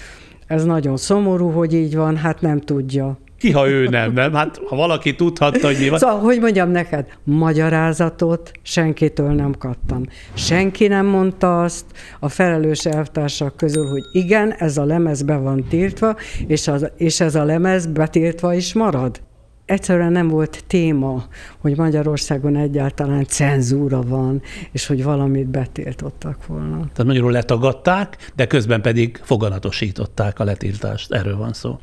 ez nagyon szomorú, hogy így van, hát nem tudja. Ki, ha ő nem? Hát ha valaki tudhatta, hogy mi van. Szóval, hogy mondjam neked, magyarázatot senkitől nem kaptam. Senki nem mondta azt a felelős elvtársak közül, hogy igen, ez a lemez be van tiltva, és ez a lemez betiltva is marad. Egyszerűen nem volt téma, hogy Magyarországon egyáltalán cenzúra van, és hogy valamit betiltottak volna. Tehát magyarul letagadták, de közben pedig foganatosították a letiltást. Erről van szó.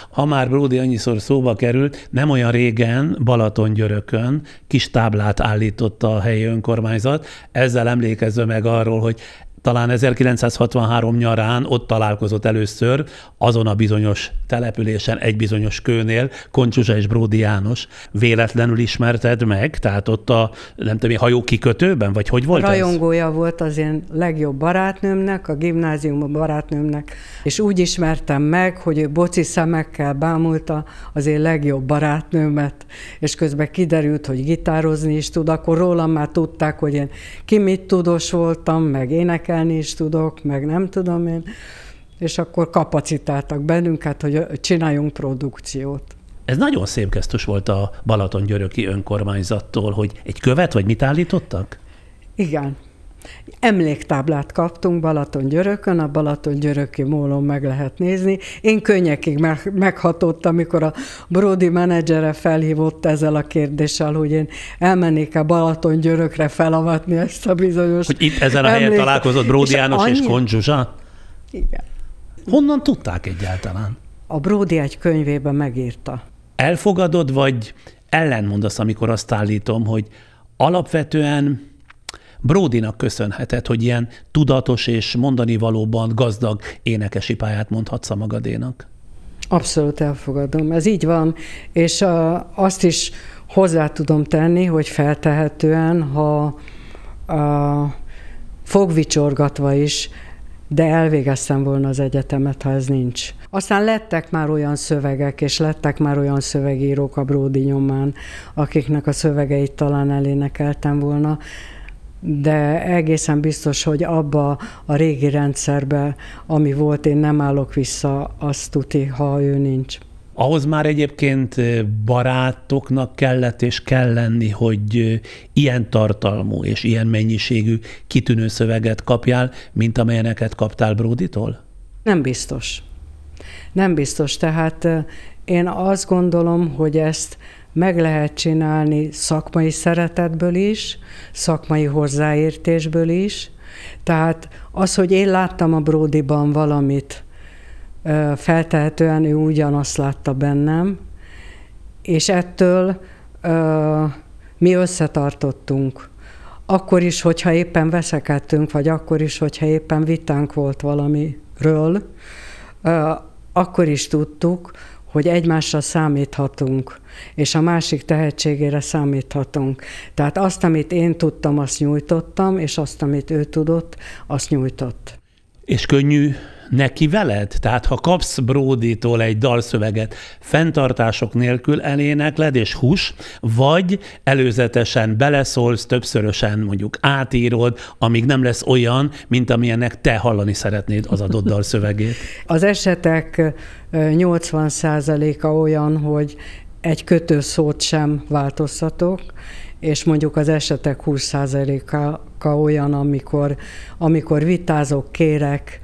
Ha már Bródi annyiszor szóba került, nem olyan régen Balatongyörökön kis táblát állította a helyi önkormányzat, ezzel emlékezve meg arról, hogy talán 1963 nyarán ott találkozott először azon a bizonyos településen, egy bizonyos kőnél, Koncsuzsa és Bródi János. Véletlenül ismerted meg? Tehát ott a, nem tudom, hajó kikötőben? Vagy hogy volt rajongója volt az én legjobb barátnőmnek, a gimnázium barátnőmnek, és úgy ismertem meg, hogy ő boci szemekkel bámulta az én legjobb barátnőmet, és közben kiderült, hogy gitározni is tud, akkor rólam már tudták, hogy én ki mit tudós voltam, meg énekelni is tudok, meg nem tudom én, és akkor kapacitáltak bennünket, hogy csináljunk produkciót. Ez nagyon szép gesztus volt a Balatongyöröki önkormányzattól, hogy egy követ, vagy mit állítottak? Igen. Emléktáblát kaptunk Balatongyörökön, a Balatongyöröki mólon meg lehet nézni. Én könnyekig meghatott, amikor a Brody menedzsere felhívott ezzel a kérdéssel, hogy én elmennék-e Balatongyörökre felavatni ezt a bizonyos... Hogy itt ezen a helyen találkozott Bródy János és Kont Zsuzsa? Igen. Honnan tudták egyáltalán? A Bródy egy könyvében megírta. Elfogadod, vagy ellenmondasz, amikor azt állítom, hogy alapvetően Bródynak köszönheted, hogy ilyen tudatos és mondani valóban gazdag énekesi pályát mondhatsz a magadénak? Abszolút elfogadom. Ez így van, és azt is hozzá tudom tenni, hogy feltehetően, ha fogvicsorgatva is, de elvégeztem volna az egyetemet, ha ez nincs. Aztán lettek már olyan szövegek, és lettek már olyan szövegírók a Bródy nyomán, akiknek a szövegeit talán elénekeltem volna, de egészen biztos, hogy abba a régi rendszerbe, ami volt, én nem állok vissza, azt tuti, ha ő nincs. Ahhoz már egyébként barátoknak kellett és kell lenni, hogy ilyen tartalmú és ilyen mennyiségű kitűnő szöveget kapjál, mint amelyeneket kaptál Bródytól? Nem biztos. Nem biztos. Tehát én azt gondolom, hogy ezt meg lehet csinálni szakmai szeretetből is, szakmai hozzáértésből is. Tehát az, hogy én láttam a Bródyban valamit, feltehetően ő ugyanazt látta bennem, és ettől mi összetartottunk. Akkor is, hogyha éppen veszekedtünk, vagy akkor is, hogyha éppen vitánk volt valamiről, akkor is tudtuk, hogy egymásra számíthatunk, és a másik tehetségére számíthatunk. Tehát azt, amit én tudtam, azt nyújtottam, és azt, amit ő tudott, azt nyújtott. És könnyű neki veled? Tehát ha kapsz Bródytól egy dalszöveget, fenntartások nélkül elénekled és hús, vagy előzetesen beleszólsz, többszörösen mondjuk átírod, amíg nem lesz olyan, mint amilyennek te hallani szeretnéd az adott dalszövegét? Az esetek 80%-a olyan, hogy egy kötőszót sem változtatok, és mondjuk az esetek 20%-a olyan, amikor vitázok, kérek,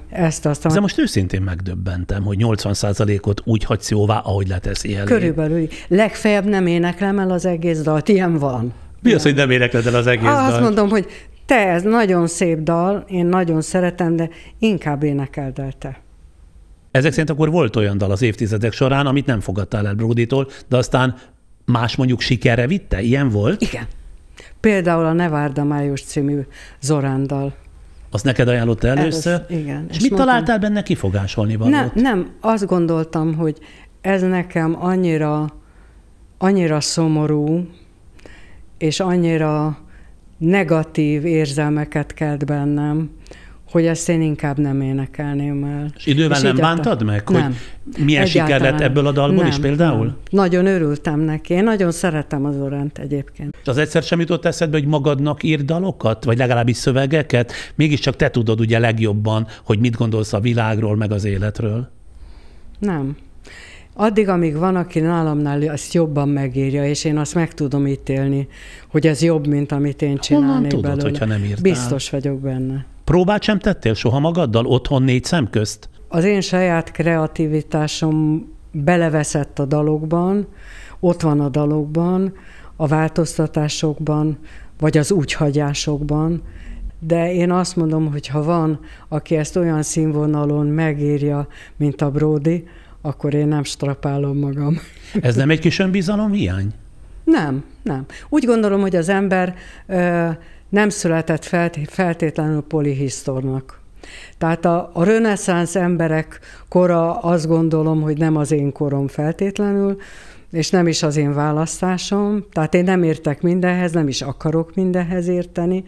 ezt-azt. De most őszintén megdöbbentem, hogy 80%-ot úgy hagysz jóvá, ahogy leteszi elé. Körülbelül. Legfeljebb nem éneklem el az egész dalt, ilyen van. Mi az, hogy nem énekled el az egész dalt? Azt mondom, hogy te, ez nagyon szép dal, én nagyon szeretem, de inkább énekeld el te. Ezek szerint akkor volt olyan dal az évtizedek során, amit nem fogadtál el Bródytól, de aztán más mondjuk sikerre vitte? Ilyen volt? Igen. Például a Ne várd a május című Zorán dal. Azt neked ajánlotta először? Igen. És mit találtál benne kifogásolni valót? Nem, azt gondoltam, hogy ez nekem annyira szomorú, és annyira negatív érzelmeket kelt bennem, hogy ezt én inkább nem énekelném el. És idővel nem bántad meg, hogy milyen siker lett ebből a dalból is például? Nem. Nagyon örültem neki. Én nagyon szeretem az Zoránt egyébként. És az egyszer sem jutott eszedbe, hogy magadnak ír dalokat, vagy legalábbis szövegeket? Mégiscsak te tudod ugye legjobban, hogy mit gondolsz a világról, meg az életről. Nem. Addig, amíg van, aki nálamnál ezt jobban megírja, és én azt meg tudom ítélni, hogy ez jobb, mint amit én csinálnék belőle. Honnan tudod, hogyha nem írtál? Biztos vagyok benne. Próbát sem tettél soha magaddal otthon 4 szem közt? Az én saját kreativitásom beleveszett a dalokban, ott van a dalokban, a változtatásokban, vagy az úgyhagyásokban, de én azt mondom, hogy ha van, aki ezt olyan színvonalon megírja, mint a Bródy, akkor én nem strapálom magam. Ez nem egy kis önbizalomhiány? Nem. Úgy gondolom, hogy az ember nem született feltétlenül polihisztornak. Tehát a reneszánsz emberek kora, azt gondolom, hogy nem az én korom feltétlenül, és nem is az én választásom. Tehát én nem értek mindenhez, nem is akarok mindenhez érteni,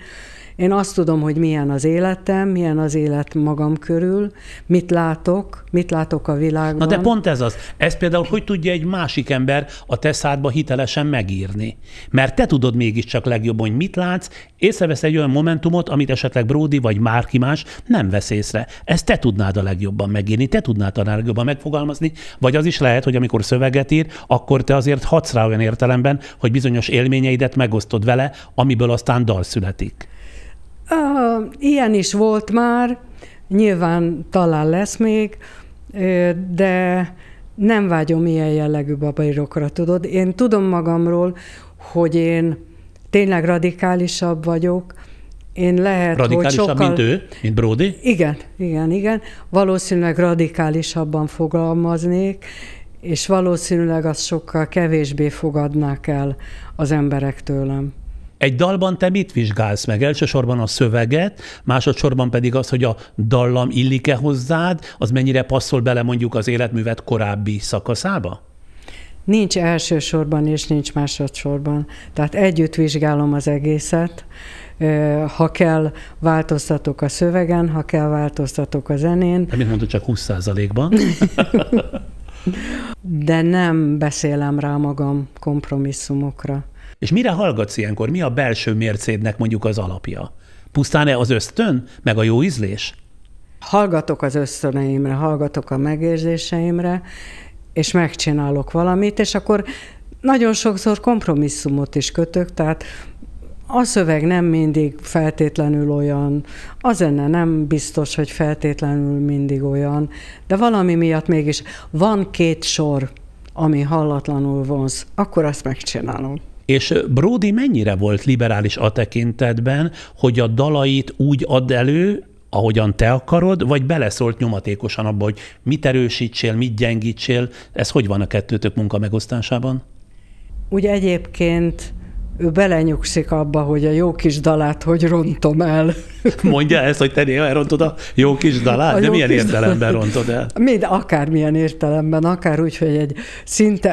Én azt tudom, hogy milyen az életem, milyen az élet magam körül, mit látok a világban. Na de pont ez az. Ez például hogy tudja egy másik ember a te szádba hitelesen megírni? Mert te tudod mégiscsak legjobban, hogy mit látsz, észrevesz egy olyan momentumot, amit esetleg Bródi vagy bárki más nem vesz észre. Ezt te tudnád a legjobban megírni, te tudnád a legjobban megfogalmazni, vagy az is lehet, hogy amikor szöveget ír, akkor te azért hatsz rá olyan értelemben, hogy bizonyos élményeidet megosztod vele, amiből aztán dal születik. Ilyen is volt már, nyilván talán lesz még, de nem vágyom ilyen jellegű babaírokra, tudod. Én tudom magamról, hogy én tényleg radikálisabb vagyok. Én lehet, radikálisabb, hogy sokkal... mint ő? Mint Bródi? Igen. Valószínűleg radikálisabban fogalmaznék, és valószínűleg azt sokkal kevésbé fogadnák el az emberek tőlem. Egy dalban te mit vizsgálsz meg? Elsősorban a szöveget, másodszorban pedig az, hogy a dallam illik-e hozzád, az mennyire passzol bele mondjuk az életművet korábbi szakaszába? Nincs elsősorban és nincs másodszorban. Tehát együtt vizsgálom az egészet. Ha kell, változtatok a szövegen, ha kell, változtatok a zenén. De mit mondod, csak 20%-ban? De nem beszélem rá magam kompromisszumokra. És mire hallgatsz ilyenkor? Mi a belső mércédnek mondjuk az alapja? Pusztán-e az ösztön, meg a jó ízlés? Hallgatok az ösztöneimre, hallgatok a megérzéseimre, és megcsinálok valamit, és akkor nagyon sokszor kompromisszumot is kötök, tehát a szöveg nem mindig feltétlenül olyan, a zene nem biztos, hogy feltétlenül mindig olyan, de valami miatt mégis van két sor, ami hallatlanul vonz, akkor azt megcsinálom. És Bródi mennyire volt liberális a tekintetben, hogy a dalait úgy add elő, ahogyan te akarod, vagy beleszólt nyomatékosan abba, hogy mit erősítsél, mit gyengítsél? Ez hogy van a kettőtök munka megosztásában? Ugye egyébként ő belenyugszik abba, hogy a jó kis dalát hogy rontom el. Mondja ezt, hogy te néha elrontod a jó kis dalát? De milyen értelemben rontod el? Akármilyen értelemben, akár úgy, hogy egy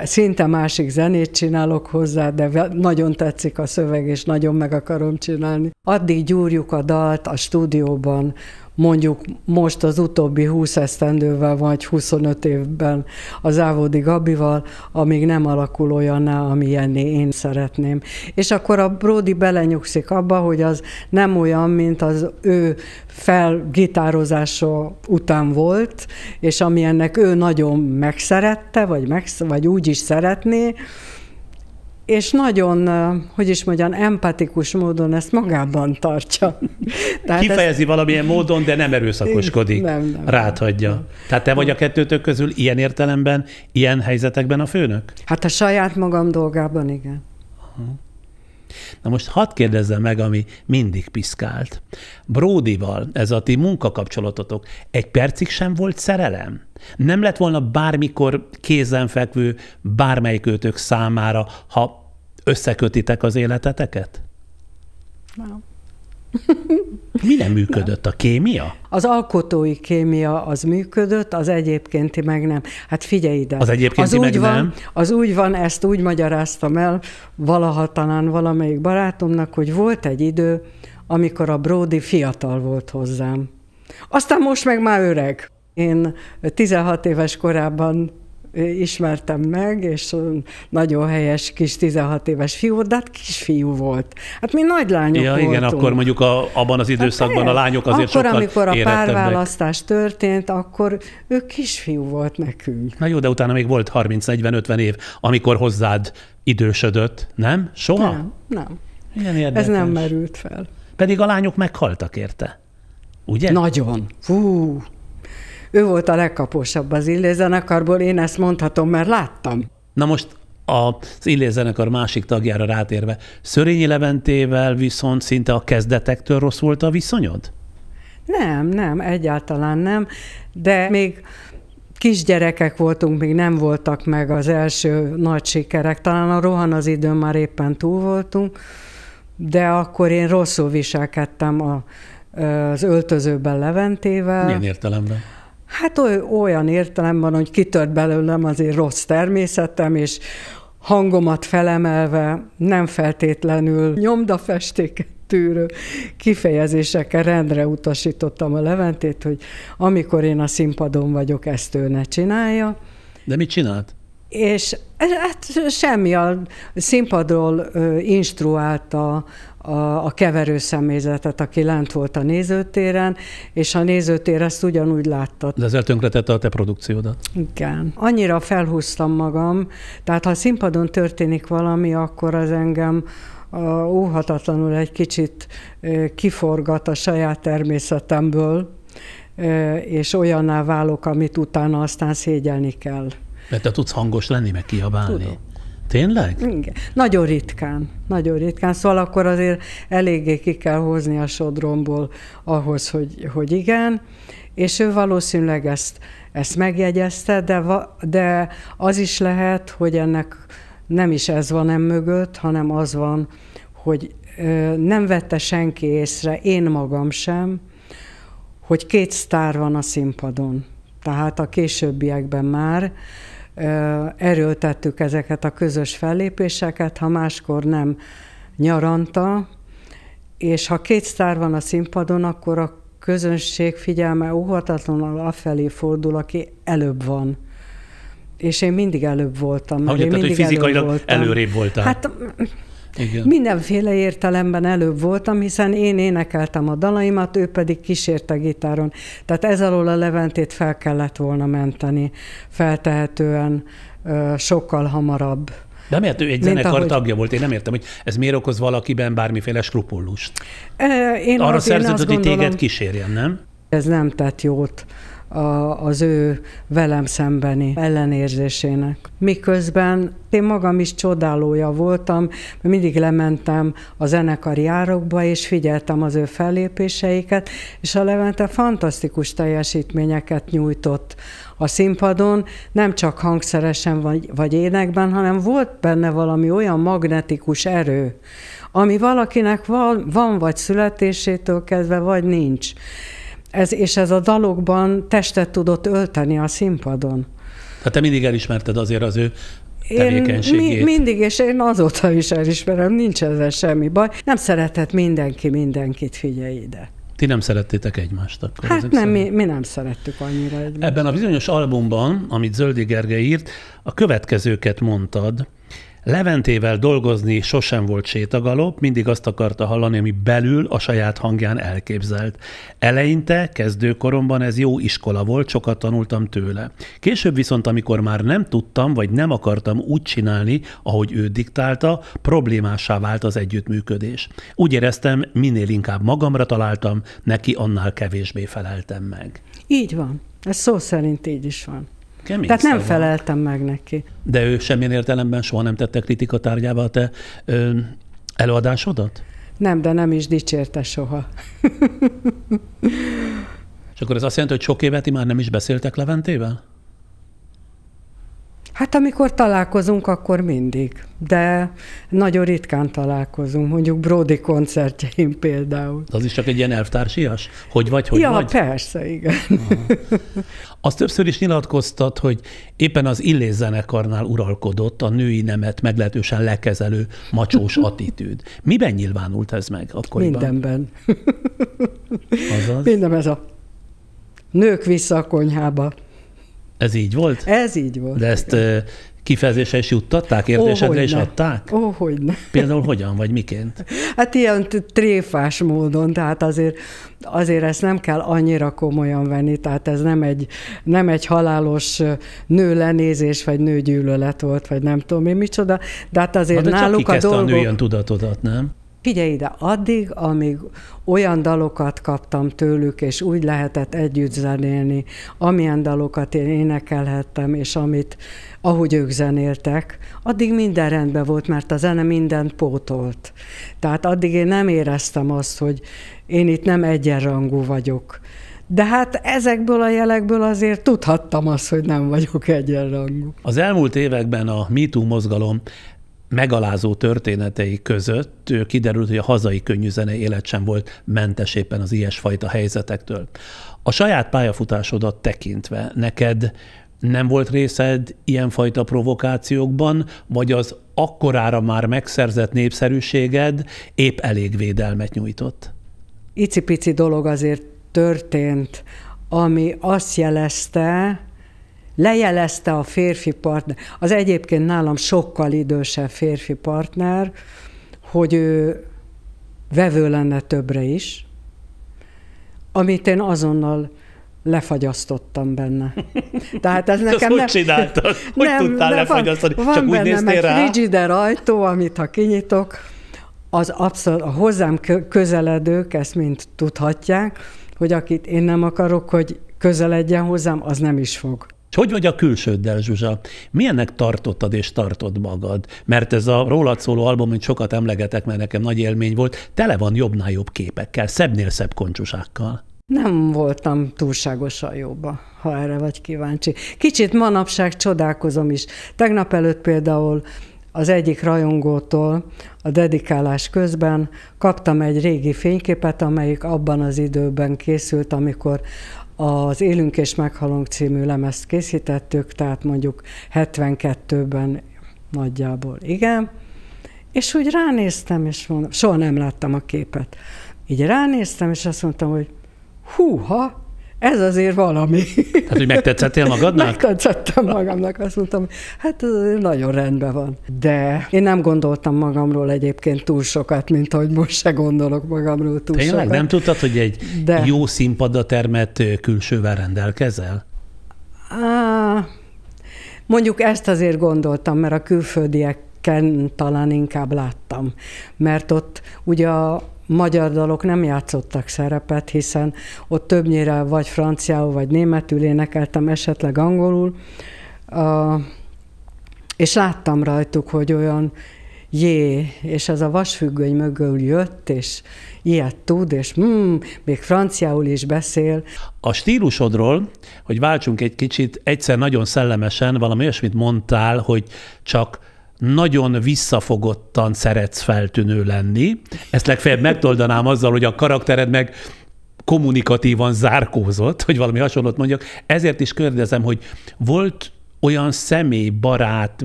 szinte másik zenét csinálok hozzá, de nagyon tetszik a szöveg, és nagyon meg akarom csinálni. Addig gyúrjuk a dalt a stúdióban, mondjuk most az utóbbi 20 esztendővel, vagy 25 évben a Závodi Gabival, amíg nem alakul olyanná, amilyenné én szeretném. És akkor a Bródi belenyugszik abba, hogy az nem olyan, mint az ő felgitározása után volt, és ami ennek ő nagyon megszerette, vagy úgy is szeretné, és nagyon, hogy is mondjam, empatikus módon ezt magában tartsa. Tehát kifejezi valamilyen módon, de nem erőszakoskodik. Nem. Ráthagyja. Nem. Tehát te vagy a kettőtök közül ilyen értelemben, ilyen helyzetekben a főnök? Hát a saját magam dolgában, igen. Na most hadd kérdezzem meg, ami mindig piszkált. Bródival, ez a ti munkakapcsolatotok, egy percig sem volt szerelem? Nem lett volna bármikor kézenfekvő bármelyikőtök számára, ha összekötitek az életeteket? Nem. Mi nem működött? A kémia? Az alkotói kémia az működött, az egyébkénti meg nem. Hát figyelj ide. Az egyébkénti meg nem? Az úgy van, ezt úgy magyaráztam el valaha talán valamelyik barátomnak, hogy volt egy idő, amikor a Bródi fiatal volt hozzám. Aztán most meg már öreg. Én 16 éves korában ismertem meg, és nagyon helyes kis 16 éves fiú, de hát kisfiú volt. Hát mi nagy lányok voltunk. Igen, akkor mondjuk abban az időszakban a lányok azért akkor, sokkal amikor a érettebbek. párválasztás történt, akkor ő kisfiú volt nekünk. Na jó, de utána még volt 30-40-50 év, amikor hozzád idősödött, nem? Soha? Nem. Ilyen érdekes. Ez nem merült fel. Pedig a lányok meghaltak érte. Ugye? Nagyon. Fú. Ő volt a legkapósabb az Illés zenekarból, én ezt mondhatom, mert láttam. Na most az Illés zenekar másik tagjára rátérve, Szörényi Leventével viszont szinte a kezdetektől rossz volt a viszonyod? Nem, egyáltalán nem, de még kisgyerekek voltunk, még nem voltak meg az első nagy sikerek, talán a Rohan az időn már éppen túl voltunk, de akkor én rosszul viselkedtem az öltözőben Leventével. Milyen értelemben? Hát olyan értelemben, hogy kitört belőlem azért rossz természetem, és hangomat felemelve nem feltétlenül nyomdafestéket tűrő kifejezésekkel rendre utasítottam a Leventét, hogy amikor én a színpadon vagyok, ezt ő ne csinálja. De mit csinált? És hát semmi, a színpadról instruálta a keverőszemélyzetet, aki lent volt a nézőtéren, és a nézőtér ezt ugyanúgy látta. De ezzel tönkretette a te produkciódat. Igen. Annyira felhúztam magam, tehát ha a színpadon történik valami, akkor az engem óhatatlanul egy kicsit kiforgat a saját természetemből, és olyanná válok, amit utána aztán szégyelni kell. Mert te tudsz hangos lenni, meg kiabálni. Tudom. Tényleg? Igen. Nagyon ritkán. Szóval akkor azért eléggé ki kell hozni a sodromból ahhoz, hogy igen. És ő valószínűleg ezt megjegyezte, de az is lehet, hogy ennek nem is ez van mögött, hanem az van, hogy nem vette senki észre, én magam sem, hogy 2 sztár van a színpadon. Tehát a későbbiekben már erőltettük ezeket a közös fellépéseket, ha máskor nem nyaranta, és ha 2 sztár van a színpadon, akkor a közönség figyelme óhatatlanul afelé fordul, aki előbb van. És én mindig előbb voltam. Tehát, hogy fizikailag előrébb voltál. Hát igen. Mindenféle értelemben előbb voltam, hiszen én énekeltem a dalaimat, ő pedig kísérte gitáron. Tehát ez alól a Leventét fel kellett volna menteni, feltehetően sokkal hamarabb. De miért ő egy zenekar tagja volt? Én nem értem, hogy ez miért okoz valakiben bármiféle skrupullust. Arra szerződött, hogy téged kísérjen, nem? Ez nem tett jót az ő velem szembeni ellenérzésének. Miközben én magam is csodálója voltam, mindig lementem a zenekari árokba, és figyeltem az ő fellépéseiket, és a Levente fantasztikus teljesítményeket nyújtott a színpadon, nem csak hangszeresen vagy énekben, hanem volt benne valami olyan magnetikus erő, ami valakinek van vagy születésétől kezdve, vagy nincs. És ez a dalokban testet tudott ölteni a színpadon. Hát te mindig elismerted azért az ő tevékenységét. Mindig, és én azóta is elismerem, nincs ezzel semmi baj. Nem szeretett mindenki mindenkit, figyelj ide. Ti nem szerettétek egymást akkor? Hát nem, mi nem szerettük annyira egymást. Ebben a bizonyos albumban, amit Zöldi Gergely írt, a következőket mondtad. Leventével dolgozni sosem volt sétagalop, mindig azt akarta hallani, ami belül a saját hangján elképzelt. Eleinte, kezdőkoromban ez jó iskola volt, sokat tanultam tőle. Később viszont, amikor már nem tudtam, vagy nem akartam úgy csinálni, ahogy ő diktálta, problémássá vált az együttműködés. Úgy éreztem, minél inkább magamra találtam, neki annál kevésbé feleltem meg. Így van. Ez szó szerint így is van. Kemény Tehát nem feleltem meg neki. De ő semmilyen értelemben soha nem tette kritika tárgyába a te előadásodat? Nem, de nem is dicsérte soha. És akkor ez azt jelenti, hogy sok évet ti már nem is beszéltek Leventével? Hát amikor találkozunk, akkor mindig. De nagyon ritkán találkozunk, mondjuk Brody koncertjeim például. Az is csak egy ilyen elvtársias? Hogy vagy? Ja, persze, igen. Azt többször is nyilatkoztat, hogy éppen az Illés zenekarnál uralkodott a női nemet meglehetősen lekezelő macsós attitűd. Miben nyilvánult ez meg akkoriban? Mindenben. Azaz? Minden ez a nők vissza a konyhába. Ez így volt? Ez így volt. De ezt kifejezésre is juttatták, értésedre is adták? Hogyne. Például hogyan, vagy miként? Hát ilyen tréfás módon, tehát azért ezt nem kell annyira komolyan venni, tehát ez nem egy halálos nőlenézés, vagy nőgyűlölet volt, vagy nem tudom én micsoda, de hát azért náluk a dolgok... a női öntudatodat, nem? Figyelj ide, addig, amíg olyan dalokat kaptam tőlük, és úgy lehetett együtt zenélni, amilyen dalokat én énekelhettem, és ahogy ők zenéltek, addig minden rendben volt, mert a zene mindent pótolt. Tehát addig én nem éreztem azt, hogy én itt nem egyenrangú vagyok. De hát ezekből a jelekből azért tudhattam azt, hogy nem vagyok egyenrangú. Az elmúlt években a MeToo mozgalom megalázó történetei között kiderült, hogy a hazai könnyűzenei élet sem volt mentes éppen az ilyesfajta helyzetektől. A saját pályafutásodat tekintve neked Nem volt részed ilyenfajta provokációkban, vagy az akkorára már megszerzett népszerűséged épp elég védelmet nyújtott? Icipici dolog azért történt, ami azt lejelezte a férfi partner, az egyébként nálam sokkal idősebb férfi partner, hogy ő vevő lenne többre is, amit én azonnal lefagyasztottam benne. Tehát ez nekem nem... Hogy csináltad? Hogy tudtál lefagyasztani? Csak úgy néztél rá? Van frigider ajtó, amit ha kinyitok, az abszolút, a hozzám közeledők ezt mind tudhatják, hogy akit én nem akarok, hogy közeledjen hozzám, az nem is fog. És hogy vagy a külsőddel, Zsuzsa? Milyennek tartottad és tartod magad? Mert ez a rólad szóló album, amit sokat emlegetek, mert nekem nagy élmény volt, tele van jobbnál jobb képekkel, szebbnél szebb koncsusákkal. Nem voltam túlságosan jóba, ha erre vagy kíváncsi. Kicsit manapság csodálkozom is. Tegnap előtt például az egyik rajongótól a dedikálás közben kaptam egy régi fényképet, amelyik abban az időben készült, amikor az Élünk és meghalunk című lemezt készítettük, tehát mondjuk 72-ben nagyjából, igen. És úgy ránéztem, és mondom, soha nem láttam a képet. Így ránéztem, és azt mondtam, hogy húha, ez azért valami. Tehát, hogy megtetszettél magadnak? Megtetszettem magamnak, azt mondtam, hát ez azért nagyon rendben van. De én nem gondoltam magamról egyébként túl sokat, mint ahogy most se gondolok magamról túl sokat. Tényleg nem tudtad, hogy egy jó színpadra termett külsővel rendelkezel? Mondjuk ezt azért gondoltam, mert a külföldieken talán inkább láttam. Mert ott ugye a magyar dalok nem játszottak szerepet, hiszen ott többnyire vagy franciául, vagy németül énekeltem, esetleg angolul, és láttam rajtuk, hogy olyan és ez a vasfüggöny mögül jött, és ilyet tud, és még franciául is beszél. A stílusodról, hogy váltsunk egy kicsit, egyszer nagyon szellemesen valami olyasmit mondtál, hogy csak nagyon visszafogottan szeretsz feltűnő lenni. Ezt legfeljebb megtoldanám azzal, hogy a karaktered meg kommunikatívan zárkózott, hogy valami hasonlót mondjak. Ezért is kérdezem, hogy volt olyan személy,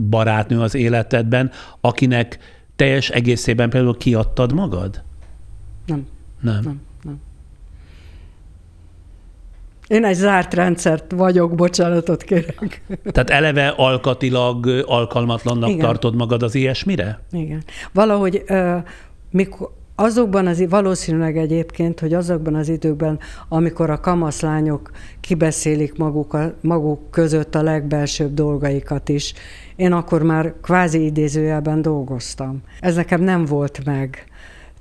barátnő az életedben, akinek teljes egészében például kiadtad magad? Nem. Én egy zárt rendszert vagyok, bocsánatot kérek. Tehát eleve alkatilag alkalmatlannak tartod magad az ilyesmire? Igen. Valahogy mikor valószínűleg egyébként, hogy azokban az időkben, amikor a kamaszlányok kibeszélik maguk között a legbelsőbb dolgaikat is, én akkor már kvázi idézőjelben dolgoztam. Ez nekem nem volt meg.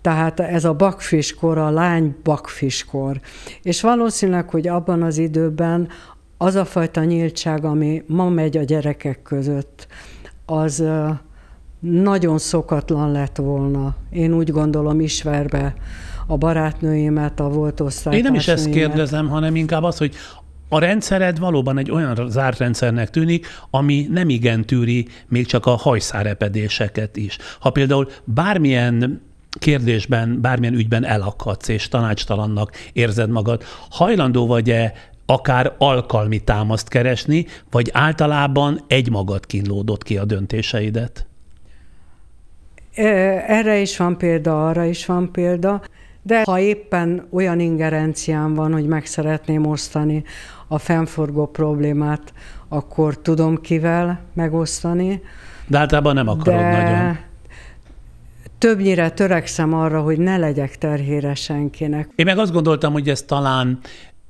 Tehát ez a bakfiskor, a lány bakfiskor. És valószínűleg, hogy abban az időben az a fajta nyíltság, ami ma megy a gyerekek között, az nagyon szokatlan lett volna. Én úgy gondolom, ismerve a barátnőimet, a volt osztálytársnőimet. Én nem is ezt kérdezem, hanem inkább az, hogy a rendszered valóban egy olyan zárt rendszernek tűnik, ami nem igen tűri még csak a hajszárepedéseket is. Ha például bármilyen kérdésben, bármilyen ügyben elakadsz és tanácstalannak érzed magad, hajlandó vagy-e akár alkalmi támaszt keresni, vagy általában egymagad kínlódod ki a döntéseidet? Erre is van példa, arra is van példa, de ha éppen olyan ingerenciám van, hogy meg szeretném osztani a fennforgó problémát, akkor tudom kivel megosztani. De általában nem akarod nagyon. Többnyire törekszem arra, hogy ne legyek terhére senkinek. Én meg azt gondoltam, hogy ez talán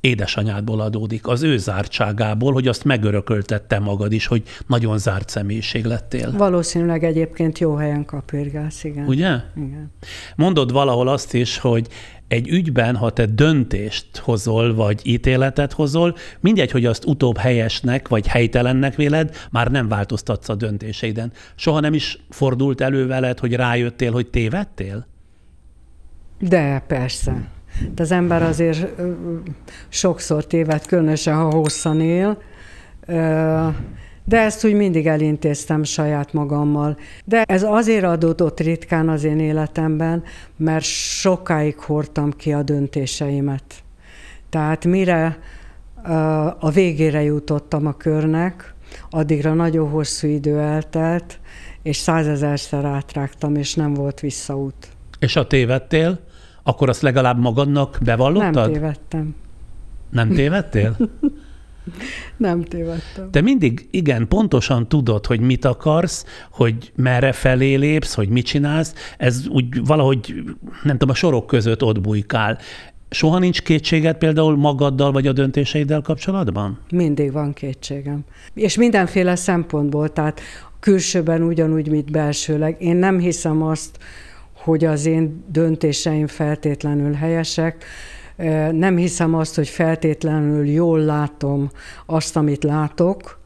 édesanyádból adódik, az ő zártságából, hogy azt megörököltette magad is, hogy nagyon zárt személyiség lettél. Valószínűleg egyébként jó helyen kapirgálsz, igen. Ugye? Igen. Mondod valahol azt is, hogy egy ügyben, ha te döntést hozol, vagy ítéletet hozol, mindegy, hogy azt utóbb helyesnek, vagy helytelennek véled, már nem változtatsz a döntéseiden. Soha nem is fordult elő veled, hogy rájöttél, hogy tévedtél? De persze. De az ember azért sokszor téved, különösen, ha hosszan él, de ezt úgy mindig elintéztem saját magammal. De ez azért adódott ritkán az én életemben, mert sokáig hordtam ki a döntéseimet. Tehát mire A végére jutottam a körnek, addigra nagyon hosszú idő eltelt, és 100 000-szer átrágtam, és nem volt visszaút. És ha tévedtél, akkor azt legalább magadnak bevallottad? Nem tévedtem. Nem tévedtél? Nem tévedtem. Te mindig igen, pontosan tudod, hogy mit akarsz, hogy merre felé lépsz, hogy mit csinálsz, ez úgy valahogy, nem tudom, a sorok között ott bujkál. Soha nincs kétséged például magaddal vagy a döntéseiddel kapcsolatban? Mindig van kétségem. És mindenféle szempontból, tehát külsőben ugyanúgy, mint belsőleg. Én nem hiszem azt, hogy az én döntéseim feltétlenül helyesek. Nem hiszem azt, hogy feltétlenül jól látom azt, amit látok,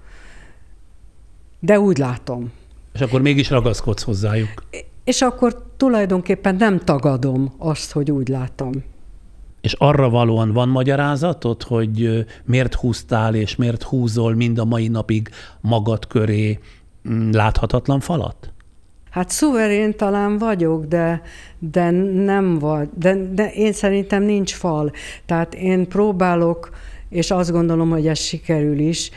de úgy látom. És akkor mégis ragaszkodsz hozzájuk. És akkor tulajdonképpen nem tagadom azt, hogy úgy látom. És arra valóan van magyarázatod, hogy miért húztál és miért húzol mind a mai napig magad köré láthatatlan falat? Hát szuverén talán vagyok, de nem vagy. De én szerintem nincs fal. Tehát én próbálok, és azt gondolom, hogy ez sikerül is,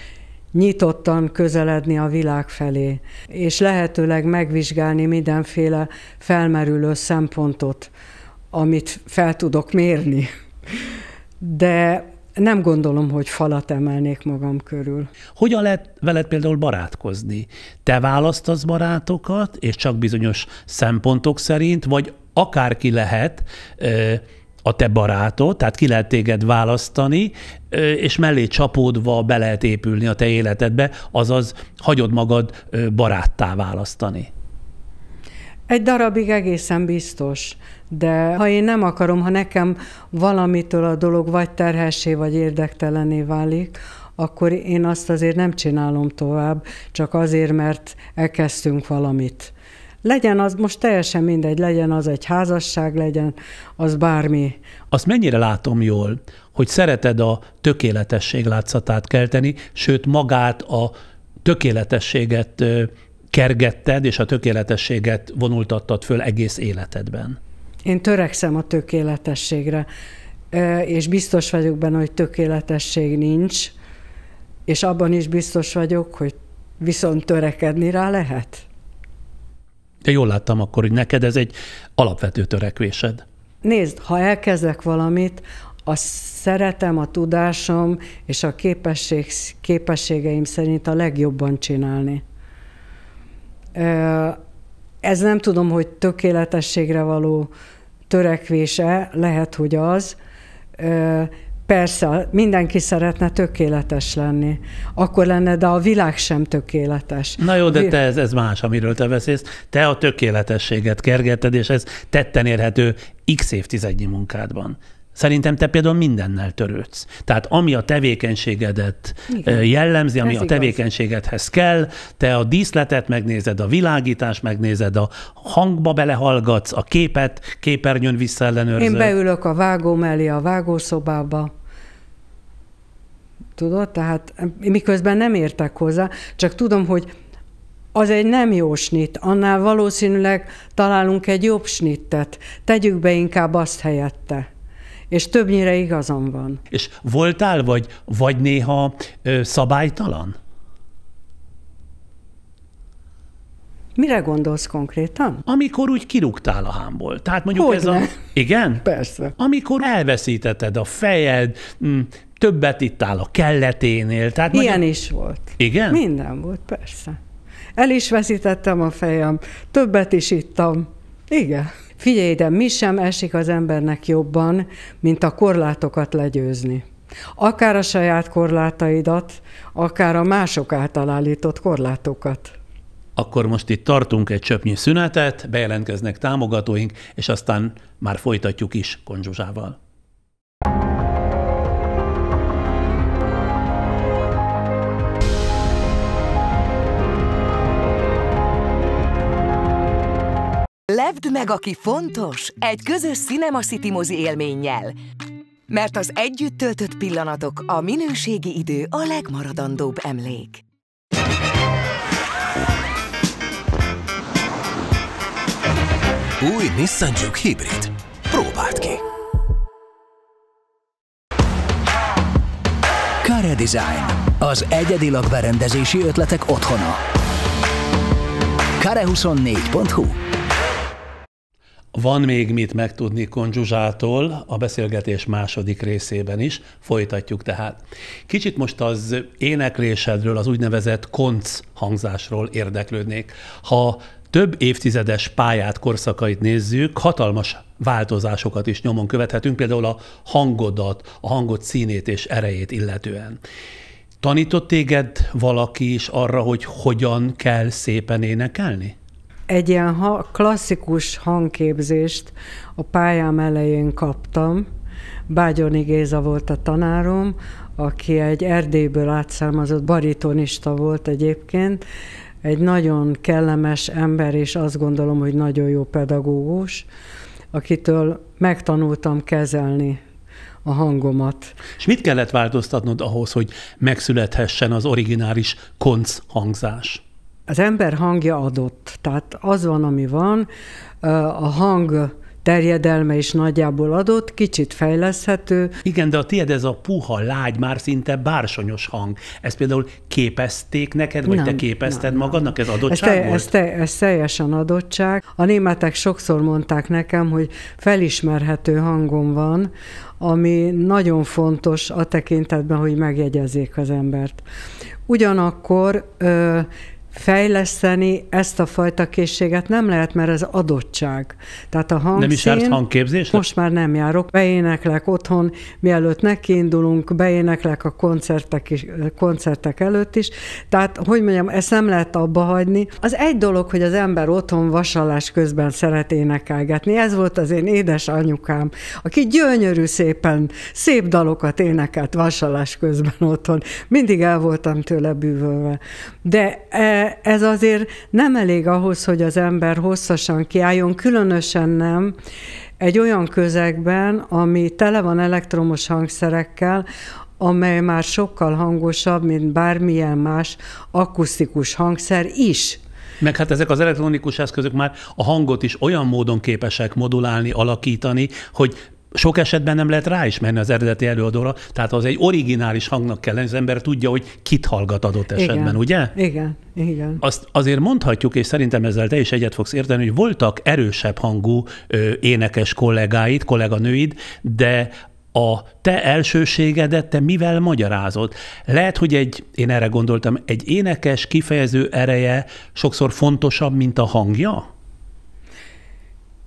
nyitottan közeledni a világ felé, és lehetőleg megvizsgálni mindenféle felmerülő szempontot, amit fel tudok mérni. De nem gondolom, hogy falat emelnék magam körül. Hogyan lehet veled például barátkozni? Te választasz barátokat, és csak bizonyos szempontok szerint, vagy akárki lehet a te barátod, tehát ki lehet téged választani, és mellé csapódva be lehet épülni a te életedbe, azaz hagyod magad baráttá választani. Egy darabig egészen biztos, de ha én nem akarom, ha nekem valamitől a dolog vagy terhessé, vagy érdektelenné válik, akkor én azt azért nem csinálom tovább, csak azért, mert elkezdtünk valamit. Legyen az, most teljesen mindegy, legyen az egy házasság, legyen az bármi. Azt mennyire látom jól, hogy szereted a tökéletesség látszatát kelteni, sőt magát a tökéletességet kergetted, és a tökéletességet vonultattad föl egész életedben. Én törekszem a tökéletességre, és biztos vagyok benne, hogy tökéletesség nincs, és abban is biztos vagyok, hogy viszont törekedni rá lehet. De jól láttam akkor, hogy neked ez egy alapvető törekvésed. Nézd, ha elkezdek valamit, azt szeretem a tudásom és a képességeim szerint a legjobban csinálni. Ez nem tudom, hogy tökéletességre való törekvése, lehet, hogy az. Persze, mindenki szeretne tökéletes lenni. Akkor lenne, de a világ sem tökéletes. Na jó, de te ez más, amiről te beszélsz. Te a tökéletességet kergeted, és ez tetten érhető x évtizednyi munkádban. Szerintem te például mindennel törődsz. Tehát ami a tevékenységedet jellemzi, ami a tevékenységedhez kell, te a díszletet megnézed, a világítást megnézed, a hangba belehallgatsz, a képernyőn visszaellenőrzöd. Én beülök a vágó mellé a vágószobába. Tudod? Tehát miközben nem értek hozzá, csak tudom, hogy az egy nem jó snit, annál valószínűleg találunk egy jobb snittet. Tegyük be inkább azt helyette. És többnyire igazam van. És voltál, vagy néha szabálytalan? Mire gondolsz konkrétan? Amikor úgy kirúgtál a hámból. Tehát mondjuk ez a... Igen? Persze. Amikor elveszítetted a fejed, többet ittál a kelleténél. Tehát ilyen mondjuk... is volt. Igen? Minden volt, persze. El is veszítettem a fejem, többet is ittam. Igen. Figyelj ide, mi sem esik az embernek jobban, mint a korlátokat legyőzni. Akár a saját korlátaidat, akár a mások által állított korlátokat. Akkor most itt tartunk egy csöpnyi szünetet, bejelentkeznek támogatóink, és aztán már folytatjuk is Kon Zsuzsával. Lepd meg, aki fontos, egy közös Cinema City mozi élménnyel. Mert az együtt töltött pillanatok, a minőségi idő a legmaradandóbb emlék. Új Nissan Juke Hybrid. Próbáld ki! Design. Az egyedi lakberendezési ötletek otthona. Kare24.hu. Van még mit megtudni Kun Zsuzsától a beszélgetés második részében is, folytatjuk tehát. Kicsit most az éneklésedről, az úgynevezett konc hangzásról érdeklődnék. Ha több évtizedes pályát, korszakait nézzük, hatalmas változásokat is nyomon követhetünk, például a hangodat, a hangod színét és erejét illetően. Tanított téged valaki is arra, hogy hogyan kell szépen énekelni? Egy ilyen klasszikus hangképzést a pályám elején kaptam. Bágyoni Géza volt a tanárom, aki egy Erdélyből átszármazott baritonista volt egyébként. Egy nagyon kellemes ember, és azt gondolom, hogy nagyon jó pedagógus, akitől megtanultam kezelni a hangomat. És mit kellett változtatnod ahhoz, hogy megszülethessen az originális konc hangzás? Az ember hangja adott, tehát az van, ami van, a hang terjedelme is nagyjából adott, kicsit fejleszthető. Igen, de a tiéd ez a puha, lágy, már szinte bársonyos hang. Ezt például képezték neked, vagy te képezted magadnak? Ez adottság volt? Ez teljesen adottság. A németek sokszor mondták nekem, hogy felismerhető hangom van, ami nagyon fontos a tekintetben, hogy megjegyezzék az embert. Ugyanakkor fejleszteni ezt a fajta készséget nem lehet, mert ez adottság. Tehát a hangszín... Nem is jársz hangképzésre? Most már nem járok. Beéneklek otthon, mielőtt nekiindulunk, beéneklek a koncertek előtt is. Tehát, hogy mondjam, ezt nem lehet abba hagyni. Az egy dolog, hogy az ember otthon vasalás közben szeret énekelgetni. Ez volt az én édesanyukám, aki gyönyörű szép dalokat énekelt vasalás közben otthon. Mindig el voltam tőle bűvölve. De ez azért nem elég ahhoz, hogy az ember hosszasan kiálljon, különösen nem egy olyan közegben, ami tele van elektromos hangszerekkel, amely már sokkal hangosabb, mint bármilyen más akusztikus hangszer is. Meg hát ezek az elektronikus eszközök már a hangot is olyan módon képesek modulálni, alakítani, hogy sok esetben nem lehet ráismerni az eredeti előadóra, tehát az egy originális hangnak kell lenni, az ember tudja, hogy kit hallgat adott esetben, igen, ugye? Igen. Azt azért mondhatjuk, és szerintem ezzel te is egyet fogsz érteni, hogy voltak erősebb hangú énekes kolléganőid, de a te elsőségedet te mivel magyarázod? Lehet, hogy én erre gondoltam, egy énekes kifejező ereje sokszor fontosabb, mint a hangja?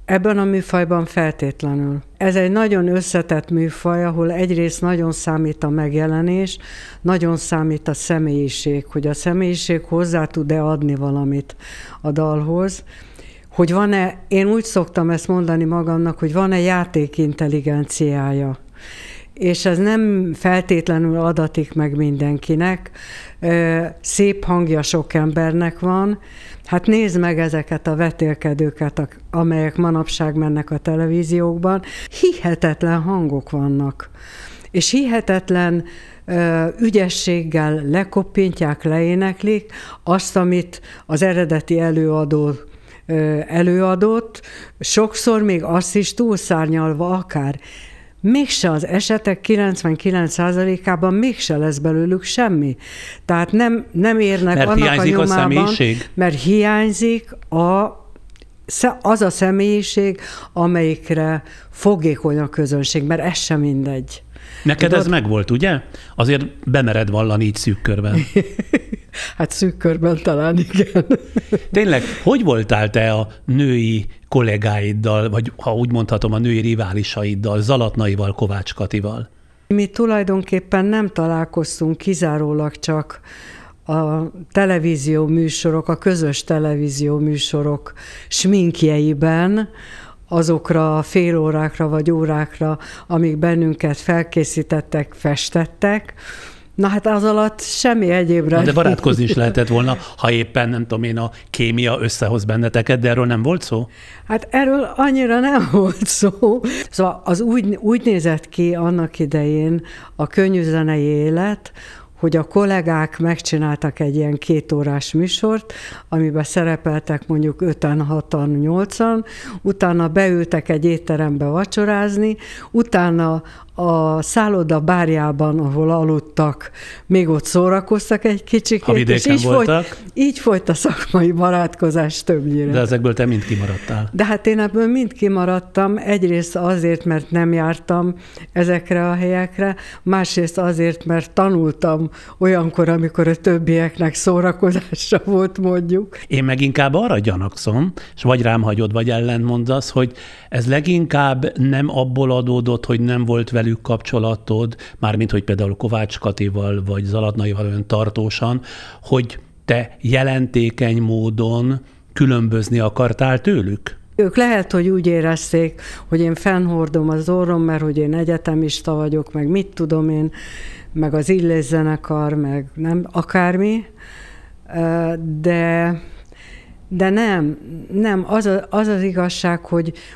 Ebben a műfajban feltétlenül. Ez egy nagyon összetett műfaj, ahol egyrészt nagyon számít a megjelenés, nagyon számít a személyiség, hogy a személyiség hozzá tud-e adni valamit a dalhoz, hogy van-e, én úgy szoktam ezt mondani magamnak, hogy van-e játékintelligenciája. És ez nem feltétlenül adatik meg mindenkinek. Szép hangja sok embernek van. Hát nézd meg ezeket a vetélkedőket, amelyek manapság mennek a televíziókban. Hihetetlen hangok vannak. És hihetetlen ügyességgel lekoppintják, leéneklik azt, amit az eredeti előadó előadott, sokszor még azt is túlszárnyalva akár. Mégse az esetek 99%-ában mégse lesz belőlük semmi. Tehát nem érnek mert annak a nyomában, mert hiányzik az a személyiség, amelyikre fogékony a közönség, mert ez sem mindegy. Neked ez megvolt, ugye? Azért bemered vallani így szűk körben. Hát szűk körben talán igen. Tényleg, hogy voltál te a női kollégáiddal, vagy ha úgy mondhatom, a női riválisaiddal, Zalatnaival, Kovács Katival? Mi tulajdonképpen nem találkoztunk kizárólag csak a televízió műsorok, a közös televízió műsorok sminkjeiben, azokra a fél órákra vagy órákra, amik bennünket felkészítettek, festettek. Na hát az alatt semmi egyébre. De barátkozni is lehetett volna, ha éppen, nem tudom én, a kémia összehoz benneteket, de erről nem volt szó? Hát erről annyira nem volt szó. Szóval az úgy nézett ki annak idején a könnyűzenei élet, hogy a kollégák megcsináltak egy ilyen 2 órás műsort, amiben szerepeltek mondjuk 5-en, 6-an, 8-an, utána beültek egy étterembe vacsorázni, utána a szálloda bárjában, ahol aludtak, még ott szórakoztak egy kicsikét. A vidéken és voltak. Így folyt a szakmai barátkozás többnyire. De ezekből te mind kimaradtál. De hát én ebből mind kimaradtam, egyrészt azért, mert nem jártam ezekre a helyekre, másrészt azért, mert tanultam olyankor, amikor a többieknek szórakozásra volt, mondjuk. Én meg inkább arra gyanakszom, és vagy rám hagyod, vagy ellentmondasz, hogy ez leginkább nem abból adódott, hogy nem volt velük kapcsolatod, mármint, hogy például Kovács Katival, vagy Zalatnaival olyan tartósan, hogy te jelentékeny módon különbözni akartál tőlük? Ők lehet, hogy úgy érezték, hogy én fennhordom az orrom, mert hogy én egyetemista vagyok, meg mit tudom én, meg az Illés zenekar, meg nem, akármi, de nem, az igazság,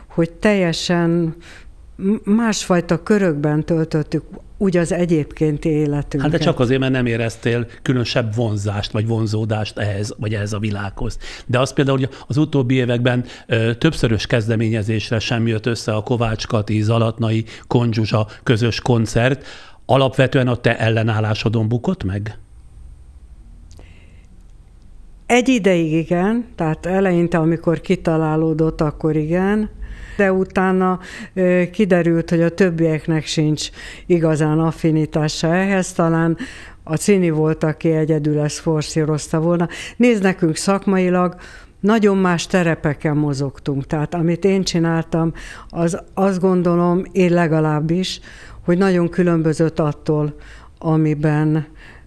hogy teljesen másfajta körökben töltöttük úgy az egyébkénti életünket. Hát de csak azért, mert nem éreztél különösebb vonzást, vagy vonzódást ehhez, vagy ehhez a világhoz. De az például, hogy az utóbbi években többszörös kezdeményezésre sem jött össze a Kovács Kati, Zalatnai, Konzsuzsa közös koncert. Alapvetően a te ellenállásodon bukott meg? Egy ideig igen, tehát eleinte, amikor kitalálódott, akkor igen, de utána kiderült, hogy a többieknek sincs igazán affinitása ehhez, talán a Cini volt, aki egyedül ezt forszírozta volna. Nézd, nekünk szakmailag nagyon más terepeken mozogtunk, tehát amit én csináltam, az azt gondolom, én legalábbis, hogy nagyon különbözött attól,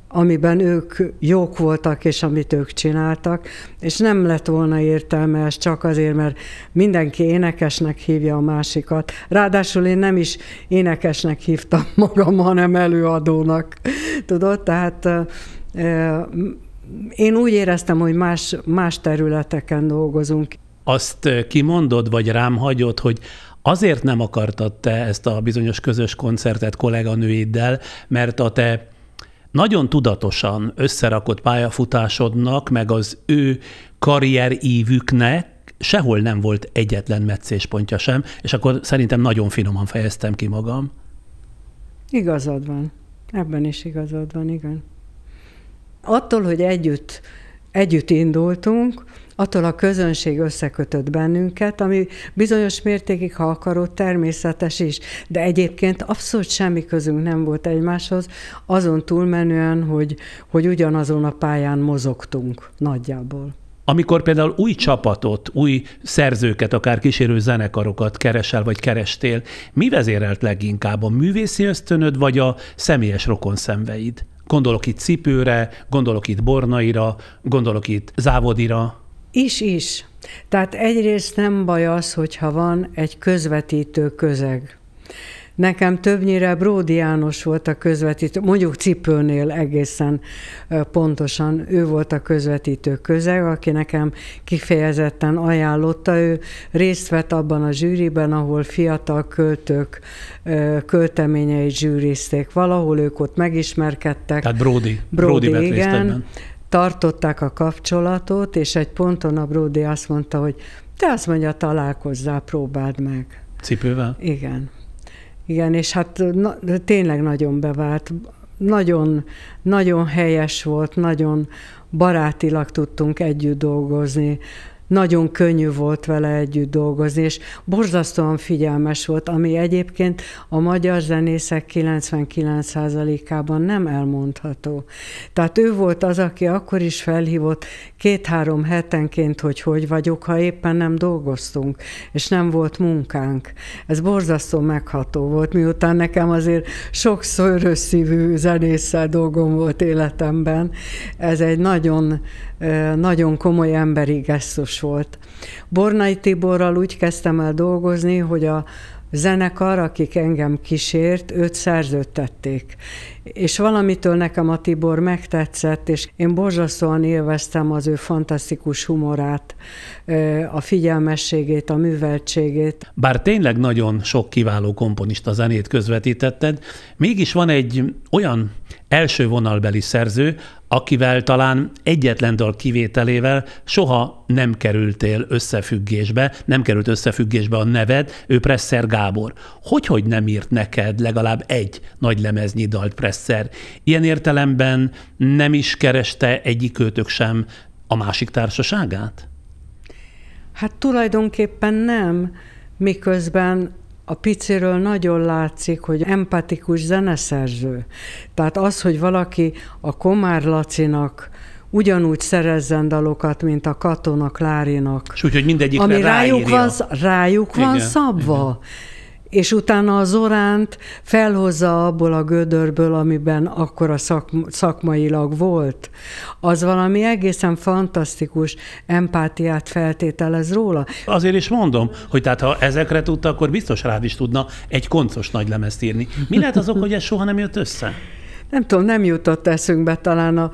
amiben ők jók voltak, és amit ők csináltak, és nem lett volna értelme ez csak azért, mert mindenki énekesnek hívja a másikat. Ráadásul én nem is énekesnek hívtam magam, hanem előadónak. Tudod? Tehát én úgy éreztem, hogy más területeken dolgozunk. Azt kimondod, vagy rám hagyod, hogy azért nem akartad te ezt a bizonyos közös koncertet kolléganőiddel, mert a te nagyon tudatosan összerakott pályafutásodnak, meg az ő karrierívüknek sehol nem volt egyetlen meccéspontja sem, és akkor szerintem nagyon finoman fejeztem ki magam. Igazad van. Ebben is igazad van, igen. Attól, hogy együtt indultunk, attól a közönség összekötött bennünket, ami bizonyos mértékig, ha akarod, természetes is. De egyébként abszolút semmi közünk nem volt egymáshoz, azon túlmenően, hogy ugyanazon a pályán mozogtunk nagyjából. Amikor például új csapatot, új szerzőket, akár kísérő zenekarokat keresel, vagy kerestél, mi vezérelt leginkább, a művészi ösztönöd, vagy a személyes rokonszenveid? Gondolok itt Cipőre, gondolok itt Bornaira, gondolok itt Závodira. Is. Tehát egyrészt nem baj az, hogyha van egy közvetítő közeg. Nekem többnyire Bródi János volt a közvetítő, mondjuk Cipőnél egészen pontosan ő volt a közvetítő közeg, aki nekem kifejezetten ajánlotta. Ő részt vett abban a zsűriben, ahol fiatal költők költeményeit zsűrizték. Valahol ők ott megismerkedtek. Tehát Bródi vett részt ebben. Tartották a kapcsolatot, és egy ponton a Bródi azt mondta, hogy te azt mondja, találkozzál, próbáld meg. Cipővel? Igen, és hát tényleg nagyon bevált, nagyon helyes volt, nagyon barátilag tudtunk együtt dolgozni, nagyon könnyű volt vele együtt dolgozni, és borzasztóan figyelmes volt, ami egyébként a magyar zenészek 99%-ában nem elmondható. Tehát ő volt az, aki akkor is felhívott 2-3 hetenként, hogy vagyok, ha éppen nem dolgoztunk, és nem volt munkánk. Ez borzasztó megható volt, miután nekem azért sok szőrös szívű zenésszel dolgom volt életemben. Ez egy nagyon komoly emberi gesztus volt. Bornai Tiborral úgy kezdtem el dolgozni, hogy a zenekar, akik engem kísért, őt szerződtették. És valamitől nekem a Tibor megtetszett, és én borzasztóan élveztem az ő fantasztikus humorát, a figyelmességét, a műveltségét. Bár tényleg nagyon sok kiváló komponista zenét közvetítetted, mégis van egy olyan első vonalbeli szerző, akivel talán egyetlen dal kivételével soha nem kerültél összefüggésbe, nem került összefüggésbe a neved, ő Presser Gábor. Hogy nem írt neked legalább egy nagylemeznyi dalt Presser? Ilyen értelemben nem is kereste egyikőtök sem a másik társaságát? Hát tulajdonképpen nem, miközben a Piciről nagyon látszik, hogy empatikus zeneszerző. Tehát az, hogy valaki a Komár Lacinak ugyanúgy szerezzen dalokat, mint a Katona Klárinak. És úgy, hogy mindegyikre ami ráírja. rájuk van szabva. Igen. És utána a Zoránt felhozza abból a gödörből, amiben akkor a szakmailag volt. Az valami egészen fantasztikus empátiát feltételez róla. Azért is mondom, hogy tehát ha ezekre tudta, akkor biztos rád is tudna egy koncos nagylemezt írni. Mi lehet azok, hogy ez soha nem jött össze? Nem tudom, nem jutott eszünkbe talán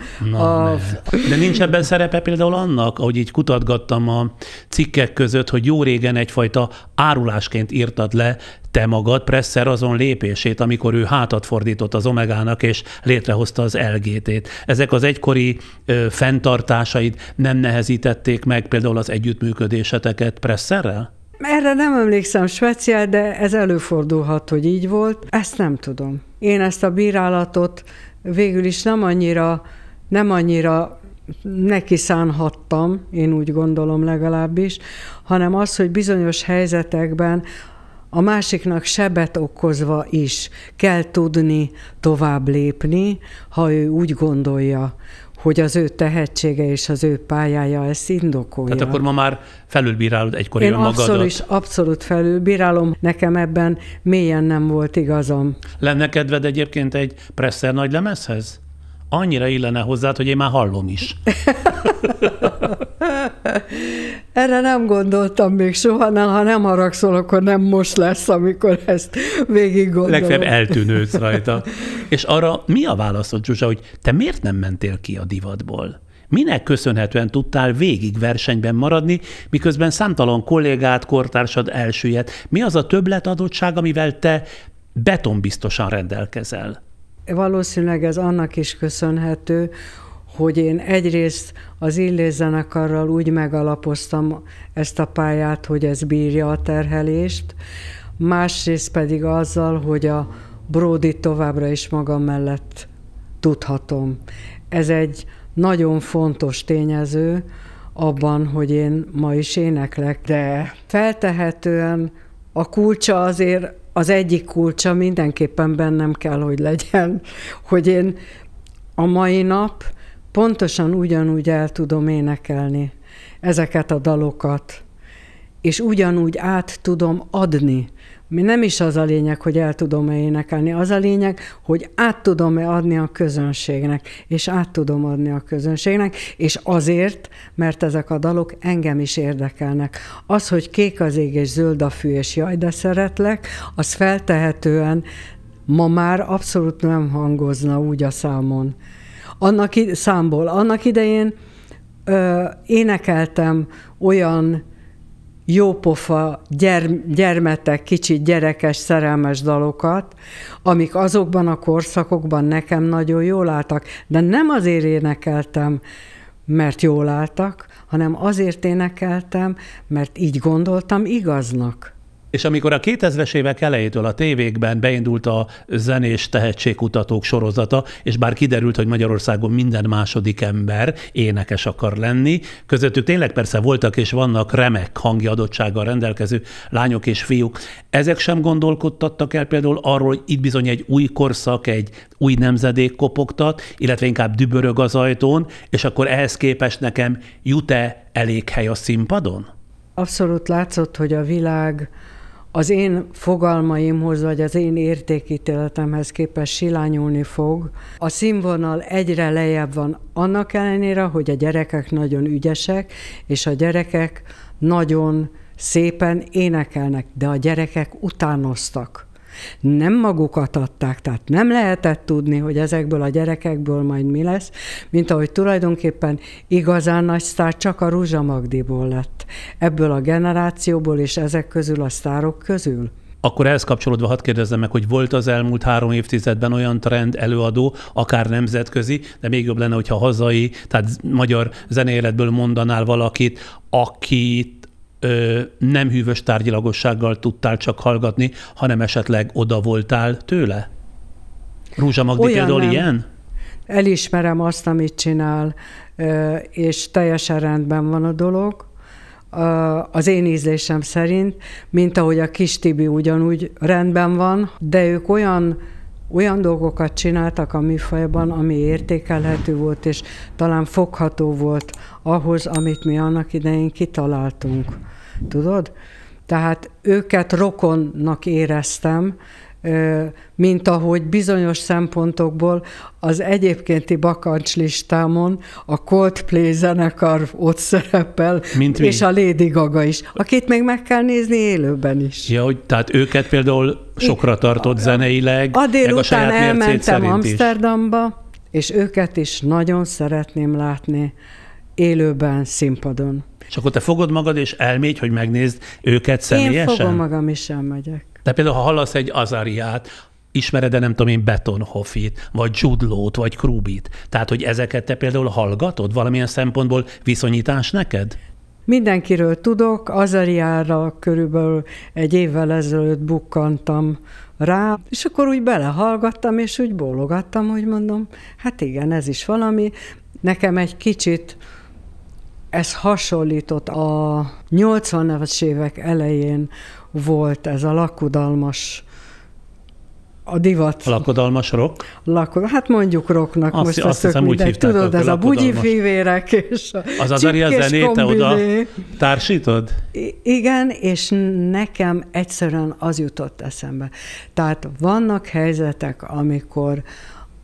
De nincs ebben szerepe például annak, ahogy így kutatgattam a cikkek között, hogy jó régen egyfajta árulásként írtad le te magad Presser azon lépését, amikor ő hátat fordított az Omegának, és létrehozta az LGT-t. Ezek az egykori fenntartásaid nem nehezítették meg például az együttműködéseteket Presserrel? Erre nem emlékszem speciál, de ez előfordulhat, hogy így volt. Ezt nem tudom. Én ezt a bírálatot végül is nem annyira neki szánhattam, én úgy gondolom legalábbis, hanem az, hogy bizonyos helyzetekben a másiknak sebet okozva is kell tudni tovább lépni, ha ő úgy gondolja, hogy az ő tehetsége és az ő pályája ezt indokolja. Tehát akkor ma már felülbírálod egykori önmagadat. Én abszolút felülbírálom. Nekem ebben mélyen nem volt igazam. Lenne kedved egyébként egy Presser nagylemezhez? Annyira illene hozzád, hogy én már hallom is. Erre nem gondoltam még soha, ha nem haragszol, akkor nem most lesz, amikor ezt végig gondolom. Legfeljebb eltűnődsz rajta. És arra mi a válaszod, Zsuzsa, hogy te miért nem mentél ki a divatból? Minek köszönhetően tudtál végig versenyben maradni, miközben számtalan kollégát, kortársad elsüllyedt? Mi az a többletadódtság, amivel te betonbiztosan rendelkezel? Valószínűleg ez annak is köszönhető, hogy én egyrészt az Illés zenekarral úgy megalapoztam ezt a pályát, hogy ez bírja a terhelést, másrészt pedig azzal, hogy a Bródit továbbra is magam mellett tudhatom. Ez egy nagyon fontos tényező abban, hogy én ma is éneklek, de feltehetően a kulcsa azért, az egyik kulcsa mindenképpen bennem kell, hogy legyen, hogy én a mai nap pontosan ugyanúgy el tudom énekelni ezeket a dalokat, és ugyanúgy át tudom adni. Nem is az a lényeg, hogy el tudom-e énekelni, az a lényeg, hogy át tudom-e adni a közönségnek, és át tudom adni a közönségnek, és azért, mert ezek a dalok engem is érdekelnek. Az, hogy kék az ég és zöld a fű, és jaj, de szeretlek, az feltehetően ma már abszolút nem hangozna úgy a számon. Annak idején énekeltem olyan jópofa, gyermetek, kicsit gyerekes, szerelmes dalokat, amik azokban a korszakokban nekem nagyon jól álltak, de nem azért énekeltem, mert jól álltak, hanem azért énekeltem, mert így gondoltam igaznak. És amikor a 2000-es évek elejétől a tévékben beindult a zenés tehetségkutatók sorozata, és bár kiderült, hogy Magyarországon minden második ember énekes akar lenni, közöttük tényleg persze voltak és vannak remek hangi adottsággal rendelkező lányok és fiúk, ezek sem gondolkodtattak el például arról, hogy itt bizony egy új korszak, egy új nemzedék kopogtat, illetve inkább dübörög az ajtón, és akkor ehhez képest nekem jut-e elég hely a színpadon? Abszolút látszott, hogy a világ az én fogalmaimhoz, vagy az én értékítéletemhez képest silányulni fog. A színvonal egyre lejjebb van, annak ellenére, hogy a gyerekek nagyon ügyesek, és a gyerekek nagyon szépen énekelnek, de a gyerekek utánoztak. Nem magukat adták, tehát nem lehetett tudni, hogy ezekből a gyerekekből majd mi lesz, mint ahogy tulajdonképpen igazán nagy sztár csak a Ruzsa Magdiból lett. Ebből a generációból és ezek közül a sztárok közül. Akkor ehhez kapcsolódva hadd kérdezzem meg, hogy volt az elmúlt 3 évtizedben olyan trend előadó, akár nemzetközi, de még jobb lenne, hogyha hazai, tehát magyar zenéletből mondanál valakit, akit nem hűvös tárgyilagossággal tudtál csak hallgatni, hanem esetleg oda voltál tőle? Rózsa Magdi például ilyen? Elismerem azt, amit csinál, és teljesen rendben van a dolog, az én ízlésem szerint, mint ahogy a Kis Tibi ugyanúgy rendben van, de ők olyan dolgokat csináltak a műfajban, ami értékelhető volt, és talán fogható volt ahhoz, amit mi annak idején kitaláltunk. Tudod? Tehát őket rokonnak éreztem, mint ahogy bizonyos szempontokból az egyébkénti bakancslistámon a Coldplay zenekar ott szerepel, és a Lady Gaga is, akit még meg kell nézni élőben is. Ja, hogy tehát őket például sokra tartott zeneileg, a délután meg a saját elmentem Amsterdamba, és őket is nagyon szeretném látni élőben, színpadon. És akkor te fogod magad, és elmégy, hogy megnézd őket személyesen? Én fogom magam, és elmegyek. De például, ha hallasz egy Azariát, ismered-e, nem tudom én, Betonhoffit, vagy Jude Law-t, vagy Krubit? Tehát, hogy ezeket te például hallgatod? Valamilyen szempontból viszonyítás neked? Mindenkiről tudok, Azariára körülbelül 1 évvel ezelőtt bukkantam rá, és akkor úgy belehallgattam, és úgy bólogattam, hogy mondom, hát igen, ez is valami. Nekem egy kicsit ez hasonlított a 80-as évek elején volt ez a lakodalmas, a divat. A lakodalmas rock? Hát mondjuk rocknak, most azt hiszem, úgy hívták. Tudod, ez a bugyi fivérek és az Azaria zenét te oda társítod? Igen, és nekem egyszerűen az jutott eszembe. Tehát vannak helyzetek, amikor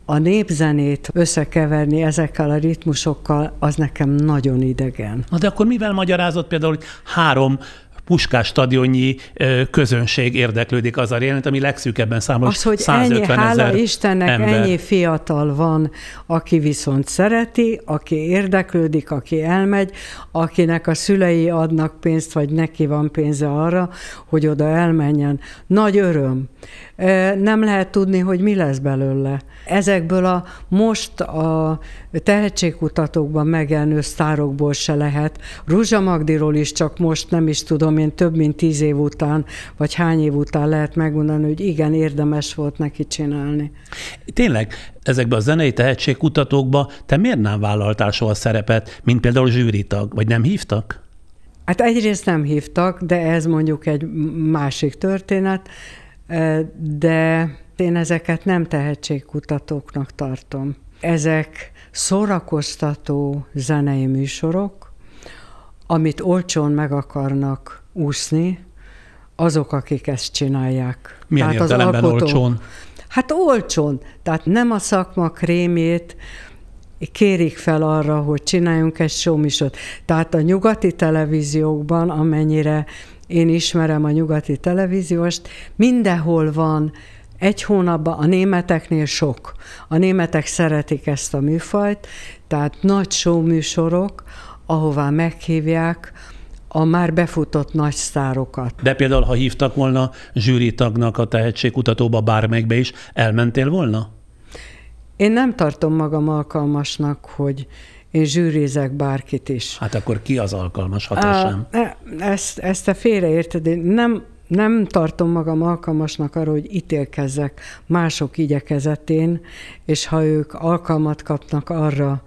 a népzenét összekeverni ezekkel a ritmusokkal, az nekem nagyon idegen. Na de akkor mivel magyarázott például, hogy 3 Puskás stadionnyi közönség érdeklődik az arénát, ami legszűkebben számos 150 000 hála Istennek, ember. ennyi fiatal van, aki viszont szereti, aki érdeklődik, aki elmegy, akinek a szülei adnak pénzt, vagy neki van pénze arra, hogy oda elmenjen. Nagy öröm. Nem lehet tudni, hogy mi lesz belőle. Ezekből most a tehetségkutatókban megjelenő sztárokból se lehet. Rózsa Magdiról is csak most, nem is tudom én, több mint 10 év után, vagy hány év után lehet megmondani, hogy igen, érdemes volt neki csinálni. Tényleg, ezekben a zenei tehetségkutatókban te miért nem vállaltál soha szerepet, mint például zsűritag, vagy nem hívtak? Hát egyrészt nem hívtak, de ez mondjuk egy másik történet, de én ezeket nem tehetségkutatóknak tartom. Ezek szórakoztató zenei műsorok, amit olcsón meg akarnak úszni, azok, akik ezt csinálják. Milyen értelemben olcsón? Hát olcsón, tehát nem a szakma krémjét kérik fel arra, hogy csináljunk egy showműsort. Tehát a nyugati televíziókban, amennyire én ismerem a nyugati televízióst, mindenhol van 1 hónapban, a németeknél sok. A németek szeretik ezt a műfajt, tehát nagy showműsorok, ahová meghívják a már befutott nagy sztárokat. De például, ha hívtak volna zsűritagnak a tehetségkutatóba bármelyikbe is, elmentél volna? Én nem tartom magam alkalmasnak, hogy én zsűrizek bárkit is. Hát akkor ki az alkalmas, ha te sem? Ezt te félreérted. Én nem tartom magam alkalmasnak arra, hogy ítélkezzek mások igyekezetén, és ha ők alkalmat kapnak arra,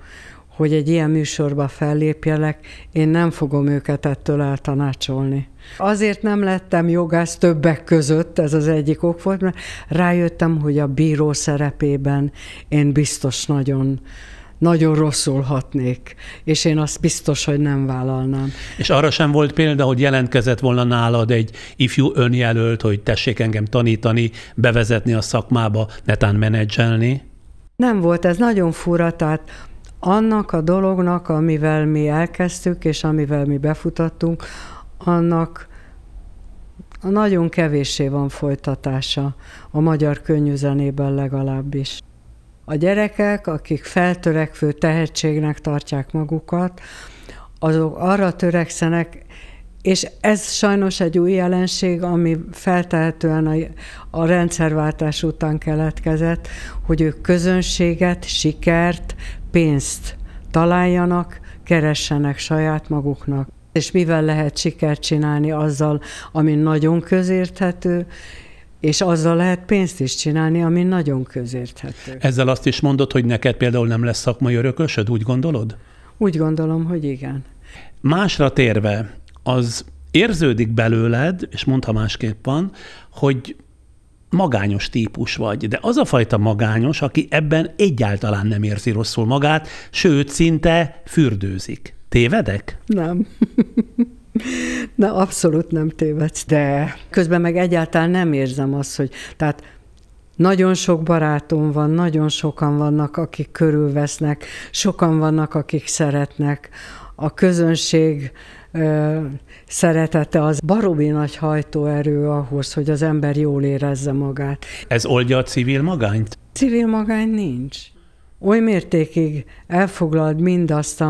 hogy egy ilyen műsorba fellépjelek, én nem fogom őket ettől eltanácsolni. Azért nem lettem jogász többek között, ez az egyik ok volt, mert rájöttem, hogy a bíró szerepében én biztos nagyon rosszul hatnék, és én azt biztos, hogy nem vállalnám. És arra sem volt példa, hogy jelentkezett volna nálad egy ifjú önjelölt, hogy tessék engem tanítani, bevezetni a szakmába, netán menedzselni? Nem volt, ez nagyon fura, tehát annak a dolognak, amivel mi elkezdtük, és amivel mi befutottunk, annak nagyon kevéssé van folytatása, a magyar könnyűzenében legalábbis. A gyerekek, akik feltörekvő tehetségnek tartják magukat, azok arra törekszenek, És ez sajnos egy új jelenség, ami feltehetően a rendszerváltás után keletkezett, hogy ők közönséget, sikert, pénzt találjanak, keressenek saját maguknak. És mivel lehet sikert csinálni azzal, ami nagyon közérthető, és azzal lehet pénzt is csinálni, ami nagyon közérthető. Ezzel azt is mondod, hogy neked például nem lesz szakmai örökösöd, úgy gondolod? Úgy gondolom, hogy igen. Másra térve, az érződik belőled, és mondta másképp van, hogy magányos típus vagy, de az a fajta magányos, aki ebben egyáltalán nem érzi rosszul magát, sőt, szinte fürdőzik. Tévedek? Nem. Na, abszolút nem tévedsz, de közben meg egyáltalán nem érzem azt, hogy... Tehát nagyon sok barátom van, nagyon sokan vannak, akik körülvesznek, sokan vannak, akik szeretnek. A közönség szeretete az baromi nagy hajtóerő ahhoz, hogy az ember jól érezze magát. Ez oldja a civil magányt? Civil magány nincs. Oly mértékig elfoglald mindazt,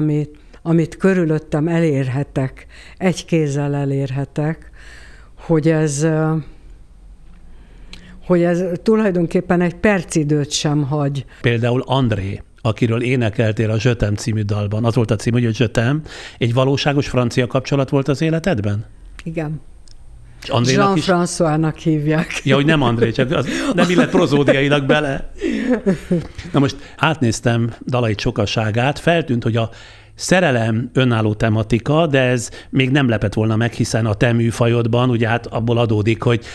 amit körülöttem elérhetek, egy kézzel elérhetek, hogy ez tulajdonképpen egy percidőt sem hagy. Például André, akiről énekeltél a Je t'aime című dalban, az volt a cím, hogy Je t'aime, egy valóságos francia kapcsolat volt az életedben? Igen. Jean-François-nak hívják. Ja, hogy nem André, csak az nem illet prozódiailag bele. Na most átnéztem dalait sokaságát, feltűnt, hogy a szerelem önálló tematika, de ez még nem lepett volna meg, hiszen a te műfajodban ugye hát abból adódik, hogy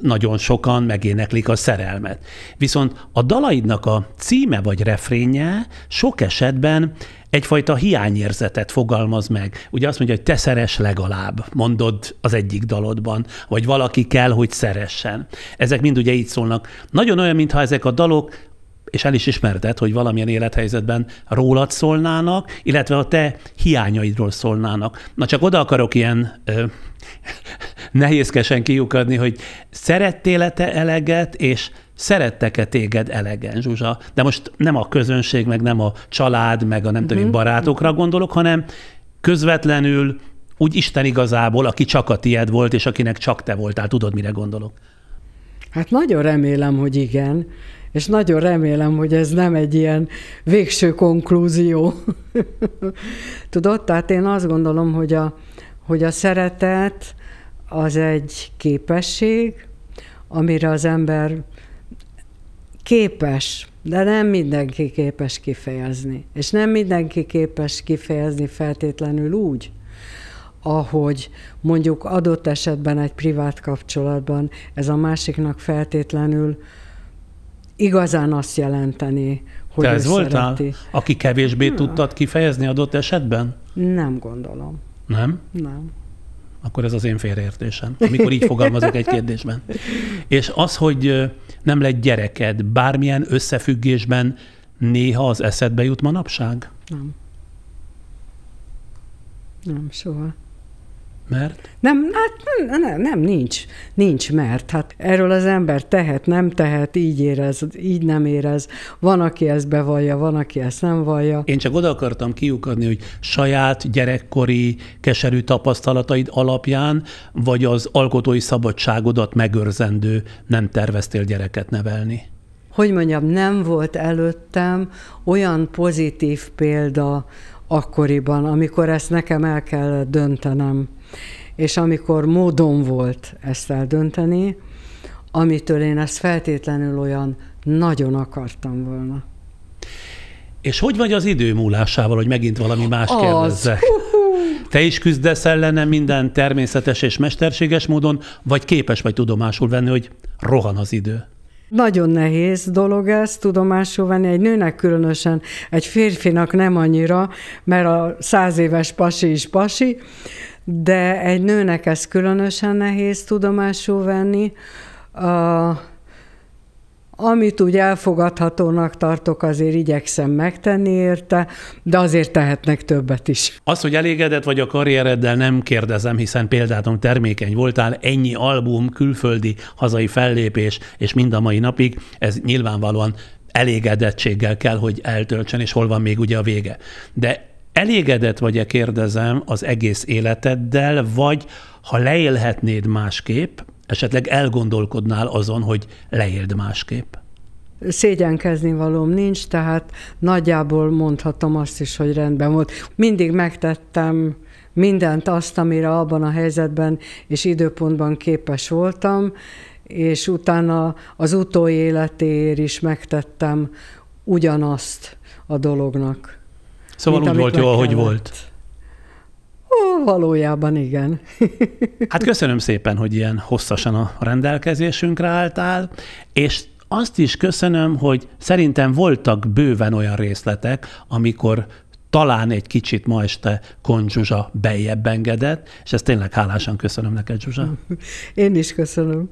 nagyon sokan megéneklik a szerelmet. Viszont a dalaidnak a címe vagy refrénje sok esetben egyfajta hiányérzetet fogalmaz meg. Ugye azt mondja, hogy te szeress legalább, mondod az egyik dalodban, vagy valaki kell, hogy szeressen. Ezek mind ugye így szólnak. Nagyon olyan, mintha ezek a dalok, és el is ismerted, hogy valamilyen élethelyzetben rólad szólnának, illetve a te hiányaidról szólnának. Na csak oda akarok ilyen nehézkesen kiukadni, hogy szerettél-e te eleget, és szerettek-e téged elegen, Zsuzsa? De most nem a közönség, meg nem a család, meg a nem tudom, barátokra gondolok, hanem közvetlenül úgy Isten igazából, aki csak a tied volt, és akinek csak te voltál. Tudod, mire gondolok? Hát nagyon remélem, hogy igen. És nagyon remélem, hogy ez nem egy ilyen végső konklúzió. Tudod, tehát én azt gondolom, hogy a szeretet az egy képesség, amire az ember képes, de nem mindenki képes kifejezni. És nem mindenki képes kifejezni feltétlenül úgy, ahogy mondjuk adott esetben egy privát kapcsolatban ez a másiknak feltétlenül igazán azt jelenteni, hogy te ő ez voltál, szereti. aki kevésbé tudtad kifejezni adott esetben? Nem gondolom. Nem? Nem. Akkor ez az én félreértésem, amikor így fogalmazok egy kérdésben. És az, hogy nem lett gyereked, bármilyen összefüggésben néha az eszedbe jut manapság? Nem. Nem, soha. Mert? Nem, nincs, mert hát erről az ember tehet, nem tehet, így érez, így nem érez. Van, aki ezt bevallja, van, aki ezt nem vallja. Én csak oda akartam kiukadni, hogy saját gyerekkori keserű tapasztalataid alapján, vagy az alkotói szabadságodat megőrzendő nem terveztél gyereket nevelni? Hogy mondjam, nem volt előttem olyan pozitív példa akkoriban, amikor ezt nekem el kellett döntenem, és amikor módom volt ezt eldönteni, amitől én ezt feltétlenül olyan nagyon akartam volna. És hogy vagy az idő múlásával, hogy megint valami más kérdezzek? Te is küzdesz ellene minden természetes és mesterséges módon, vagy képes vagy tudomásul venni, hogy rohan az idő? Nagyon nehéz dolog ez tudomásul venni, egy nőnek különösen, egy férfinak nem annyira, mert a 100 éves pasi is pasi, de egy nőnek ez különösen nehéz tudomásul venni. Amit úgy elfogadhatónak tartok, azért igyekszem megtenni érte, de azért tehetnek többet is. Az, hogy elégedett vagy a karriereddel, nem kérdezem, hiszen például termékeny voltál, ennyi album, külföldi, hazai fellépés, és mind a mai napig, ez nyilvánvalóan elégedettséggel kell, hogy eltöltsön, és hol van még ugye a vége. De Elégedett vagy-e, kérdezem, az egész életeddel, vagy ha leélhetnéd másképp, esetleg elgondolkodnál azon, hogy leéld másképp? Szégyenkezni valóm nincs, tehát nagyjából mondhatom azt is, hogy rendben volt. Mindig megtettem mindent azt, amire abban a helyzetben és időpontban képes voltam, és utána az utóéletéért is megtettem ugyanazt a dolognak. Szóval úgy volt jó, ahogy volt. Valójában igen. Hát köszönöm szépen, hogy ilyen hosszasan a rendelkezésünkre álltál, és azt is köszönöm, hogy szerintem voltak bőven olyan részletek, amikor talán egy kicsit ma este Kohn Zsuzsa beljebb engedett, és ezt tényleg hálásan köszönöm neked, Zsuzsa. Én is köszönöm.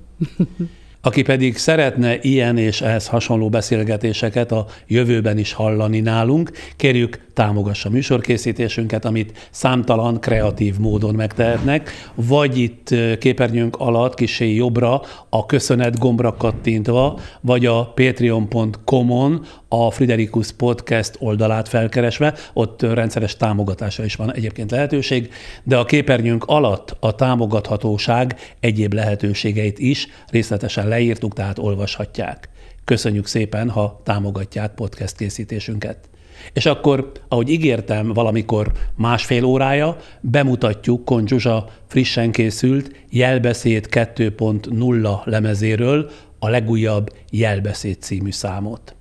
Aki pedig szeretne ilyen és ehhez hasonló beszélgetéseket a jövőben is hallani nálunk, kérjük, támogassa műsorkészítésünket, amit számtalan kreatív módon megtehetnek, vagy itt képernyőnk alatt kissé jobbra a köszönet gombra kattintva, vagy a patreon.com-on a Friderikus Podcast oldalát felkeresve, ott rendszeres támogatásra is van egyébként lehetőség, de a képernyőnk alatt a támogathatóság egyéb lehetőségeit is részletesen leírtuk, tehát olvashatják. Köszönjük szépen, ha támogatják podcast készítésünket. És akkor, ahogy ígértem valamikor másfél órája, bemutatjuk Kohn Zsuzsa frissen készült Jelbeszéd 2.0 lemezéről a legújabb Jelbeszéd című számot.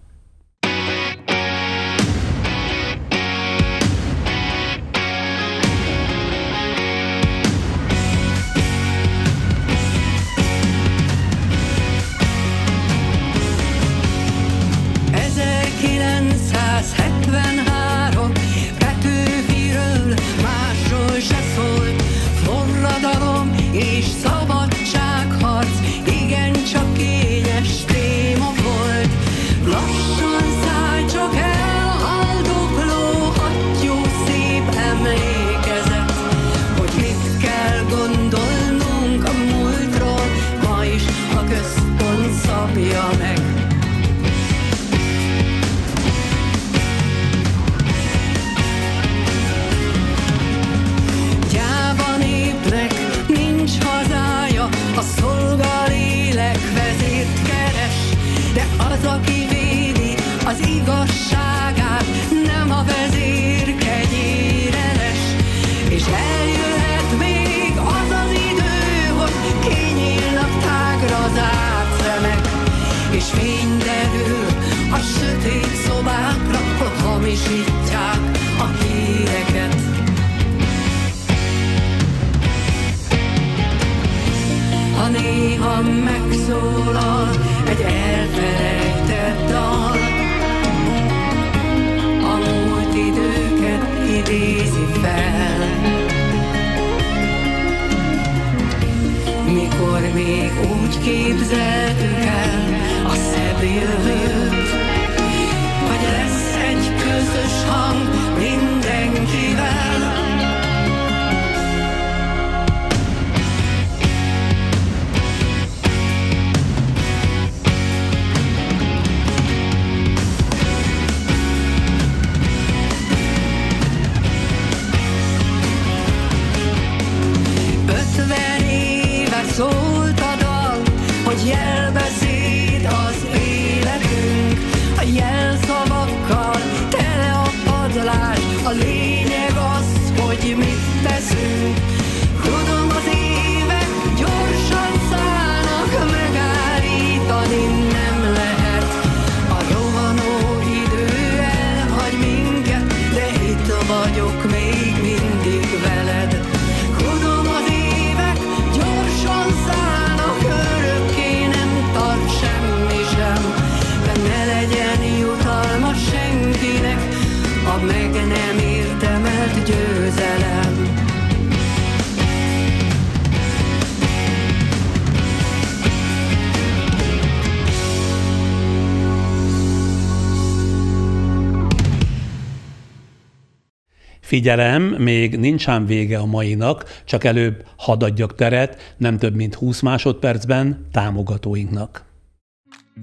Figyelem, még nincs ám vége a mainak, csak előbb hadd adjak teret, nem több mint 20 másodpercben támogatóinknak.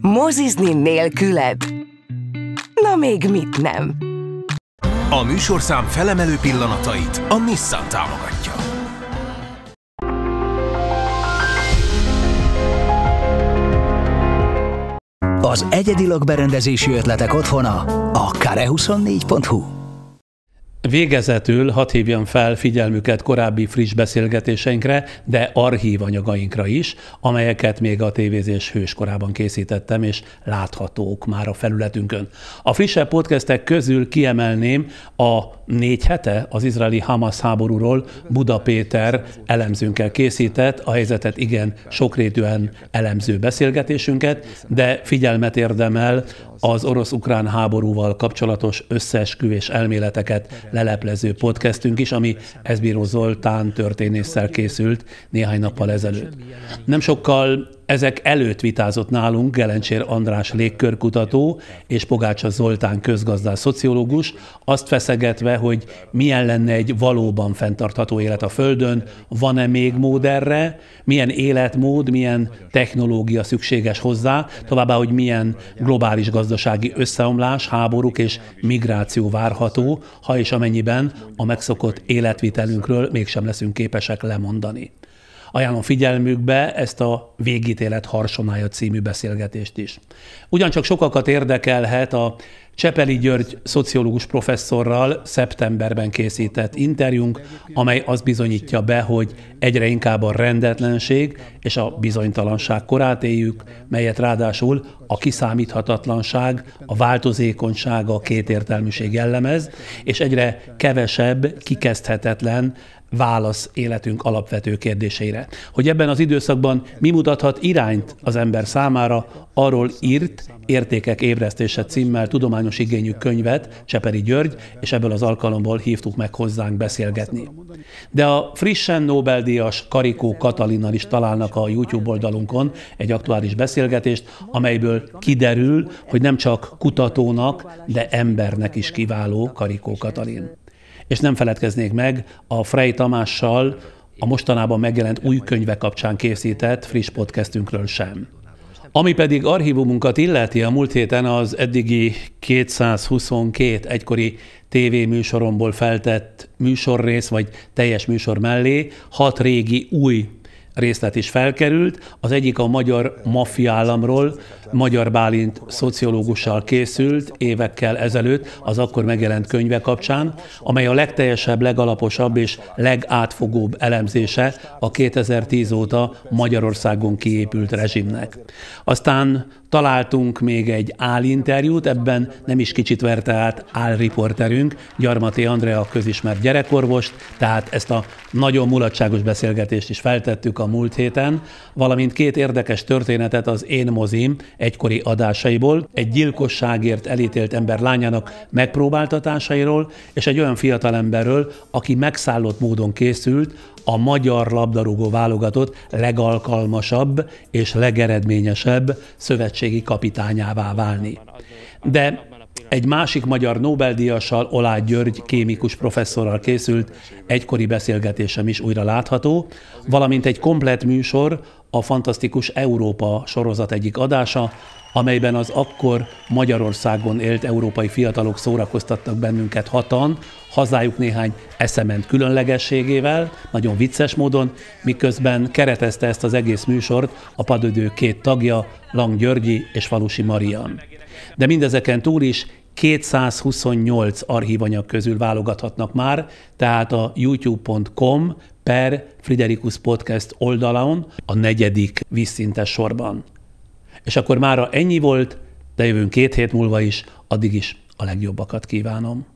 Mozizni nélküled? Na még mit nem? A műsorszám felemelő pillanatait a Nissan támogatja. Az egyedi lakberendezési ötletek otthona a kare24.hu. Végezetül hadd hívjam fel figyelmüket korábbi friss beszélgetéseinkre, de archív anyagainkra is, amelyeket még a tévézés hőskorában készítettem, és láthatók már a felületünkön. A frissebb podcastek közül kiemelném a 4 hete az izraeli-Hamas háborúról Buda Péter elemzőnkkel készített, a helyzetet igen sokrétűen elemző beszélgetésünket, de figyelmet érdemel az orosz-ukrán háborúval kapcsolatos összeesküvés elméleteket leleplező podcastünk is, ami Eszbíró Zoltán történésszel készült néhány nappal ezelőtt. Nem sokkal ezek előtt vitázott nálunk Gelencsér András légkörkutató és Pogácsa Zoltán közgazdász szociológus, azt feszegetve, hogy milyen lenne egy valóban fenntartható élet a Földön, van-e még mód erre, milyen életmód, milyen technológia szükséges hozzá, továbbá, hogy milyen globális gazdasági összeomlás, háborúk és migráció várható, ha és amennyiben a megszokott életvitelünkről mégsem leszünk képesek lemondani. Ajánlom figyelmükbe ezt a Végítélet harsonája című beszélgetést is. Ugyancsak sokakat érdekelhet a Csepeli György szociológus professzorral szeptemberben készített interjúnk, amely azt bizonyítja be, hogy egyre inkább a rendetlenség és a bizonytalanság korát éljük, melyet ráadásul a kiszámíthatatlanság, a változékonyság, a kétértelműség jellemez, és egyre kevesebb, kikezdhetetlen válasz életünk alapvető kérdéseire. Hogy ebben az időszakban mi mutathat irányt az ember számára, arról írt Értékek ébresztése címmel tudományos igényű könyvet Csepeli György, és ebből az alkalomból hívtuk meg hozzánk beszélgetni. De a frissen Nobel-díjas Karikó Katalinnal is találnak a YouTube oldalunkon egy aktuális beszélgetést, amelyből kiderül, hogy nem csak kutatónak, de embernek is kiváló Karikó Katalin. És nem feledkeznék meg a Frey Tamással a mostanában megjelent új könyve kapcsán készített friss podcastünkről sem. Ami pedig archívumunkat illeti, a múlt héten az eddigi 222 egykori tévéműsoromból feltett műsorrész vagy teljes műsor mellé 6 régi új részlet is felkerült. Az egyik a magyar maffiaállamról, Magyar Bálint szociológussal készült évekkel ezelőtt az akkor megjelent könyve kapcsán, amely a legteljesebb, legalaposabb és legátfogóbb elemzése a 2010 óta Magyarországon kiépült rezsimnek. Aztán találtunk még egy álinterjút, ebben nem is kicsit verte át álriporterünk, Gyarmati Andrea közismert gyerekorvost, tehát ezt a nagyon mulatságos beszélgetést is feltettük a múlt héten, valamint 2 érdekes történetet az Én mozim egykori adásaiból, egy gyilkosságért elítélt ember lányának megpróbáltatásairól, és egy olyan fiatalemberről, aki megszállott módon készült a magyar labdarúgó válogatott legalkalmasabb és legeredményesebb szövetségi kapitányává válni. De egy másik magyar Nobel-díjassal, Oláh György kémikus professzorral készült egykori beszélgetésem is újra látható, valamint egy komplett műsor, a Fantasztikus Európa sorozat egyik adása, amelyben az akkor Magyarországon élt európai fiatalok szórakoztattak bennünket hatan, hazájuk néhány eszement különlegességével, nagyon vicces módon, miközben keretezte ezt az egész műsort a padödő 2 tagja, Lang Györgyi és Falusi Marian. De mindezeken túl is 228 archívanyag közül válogathatnak már, tehát a youtube.com/Friderikus Podcast oldalon a 4. vízszintes sorban. És akkor mára ennyi volt, de jövünk 2 hét múlva is, addig is a legjobbakat kívánom.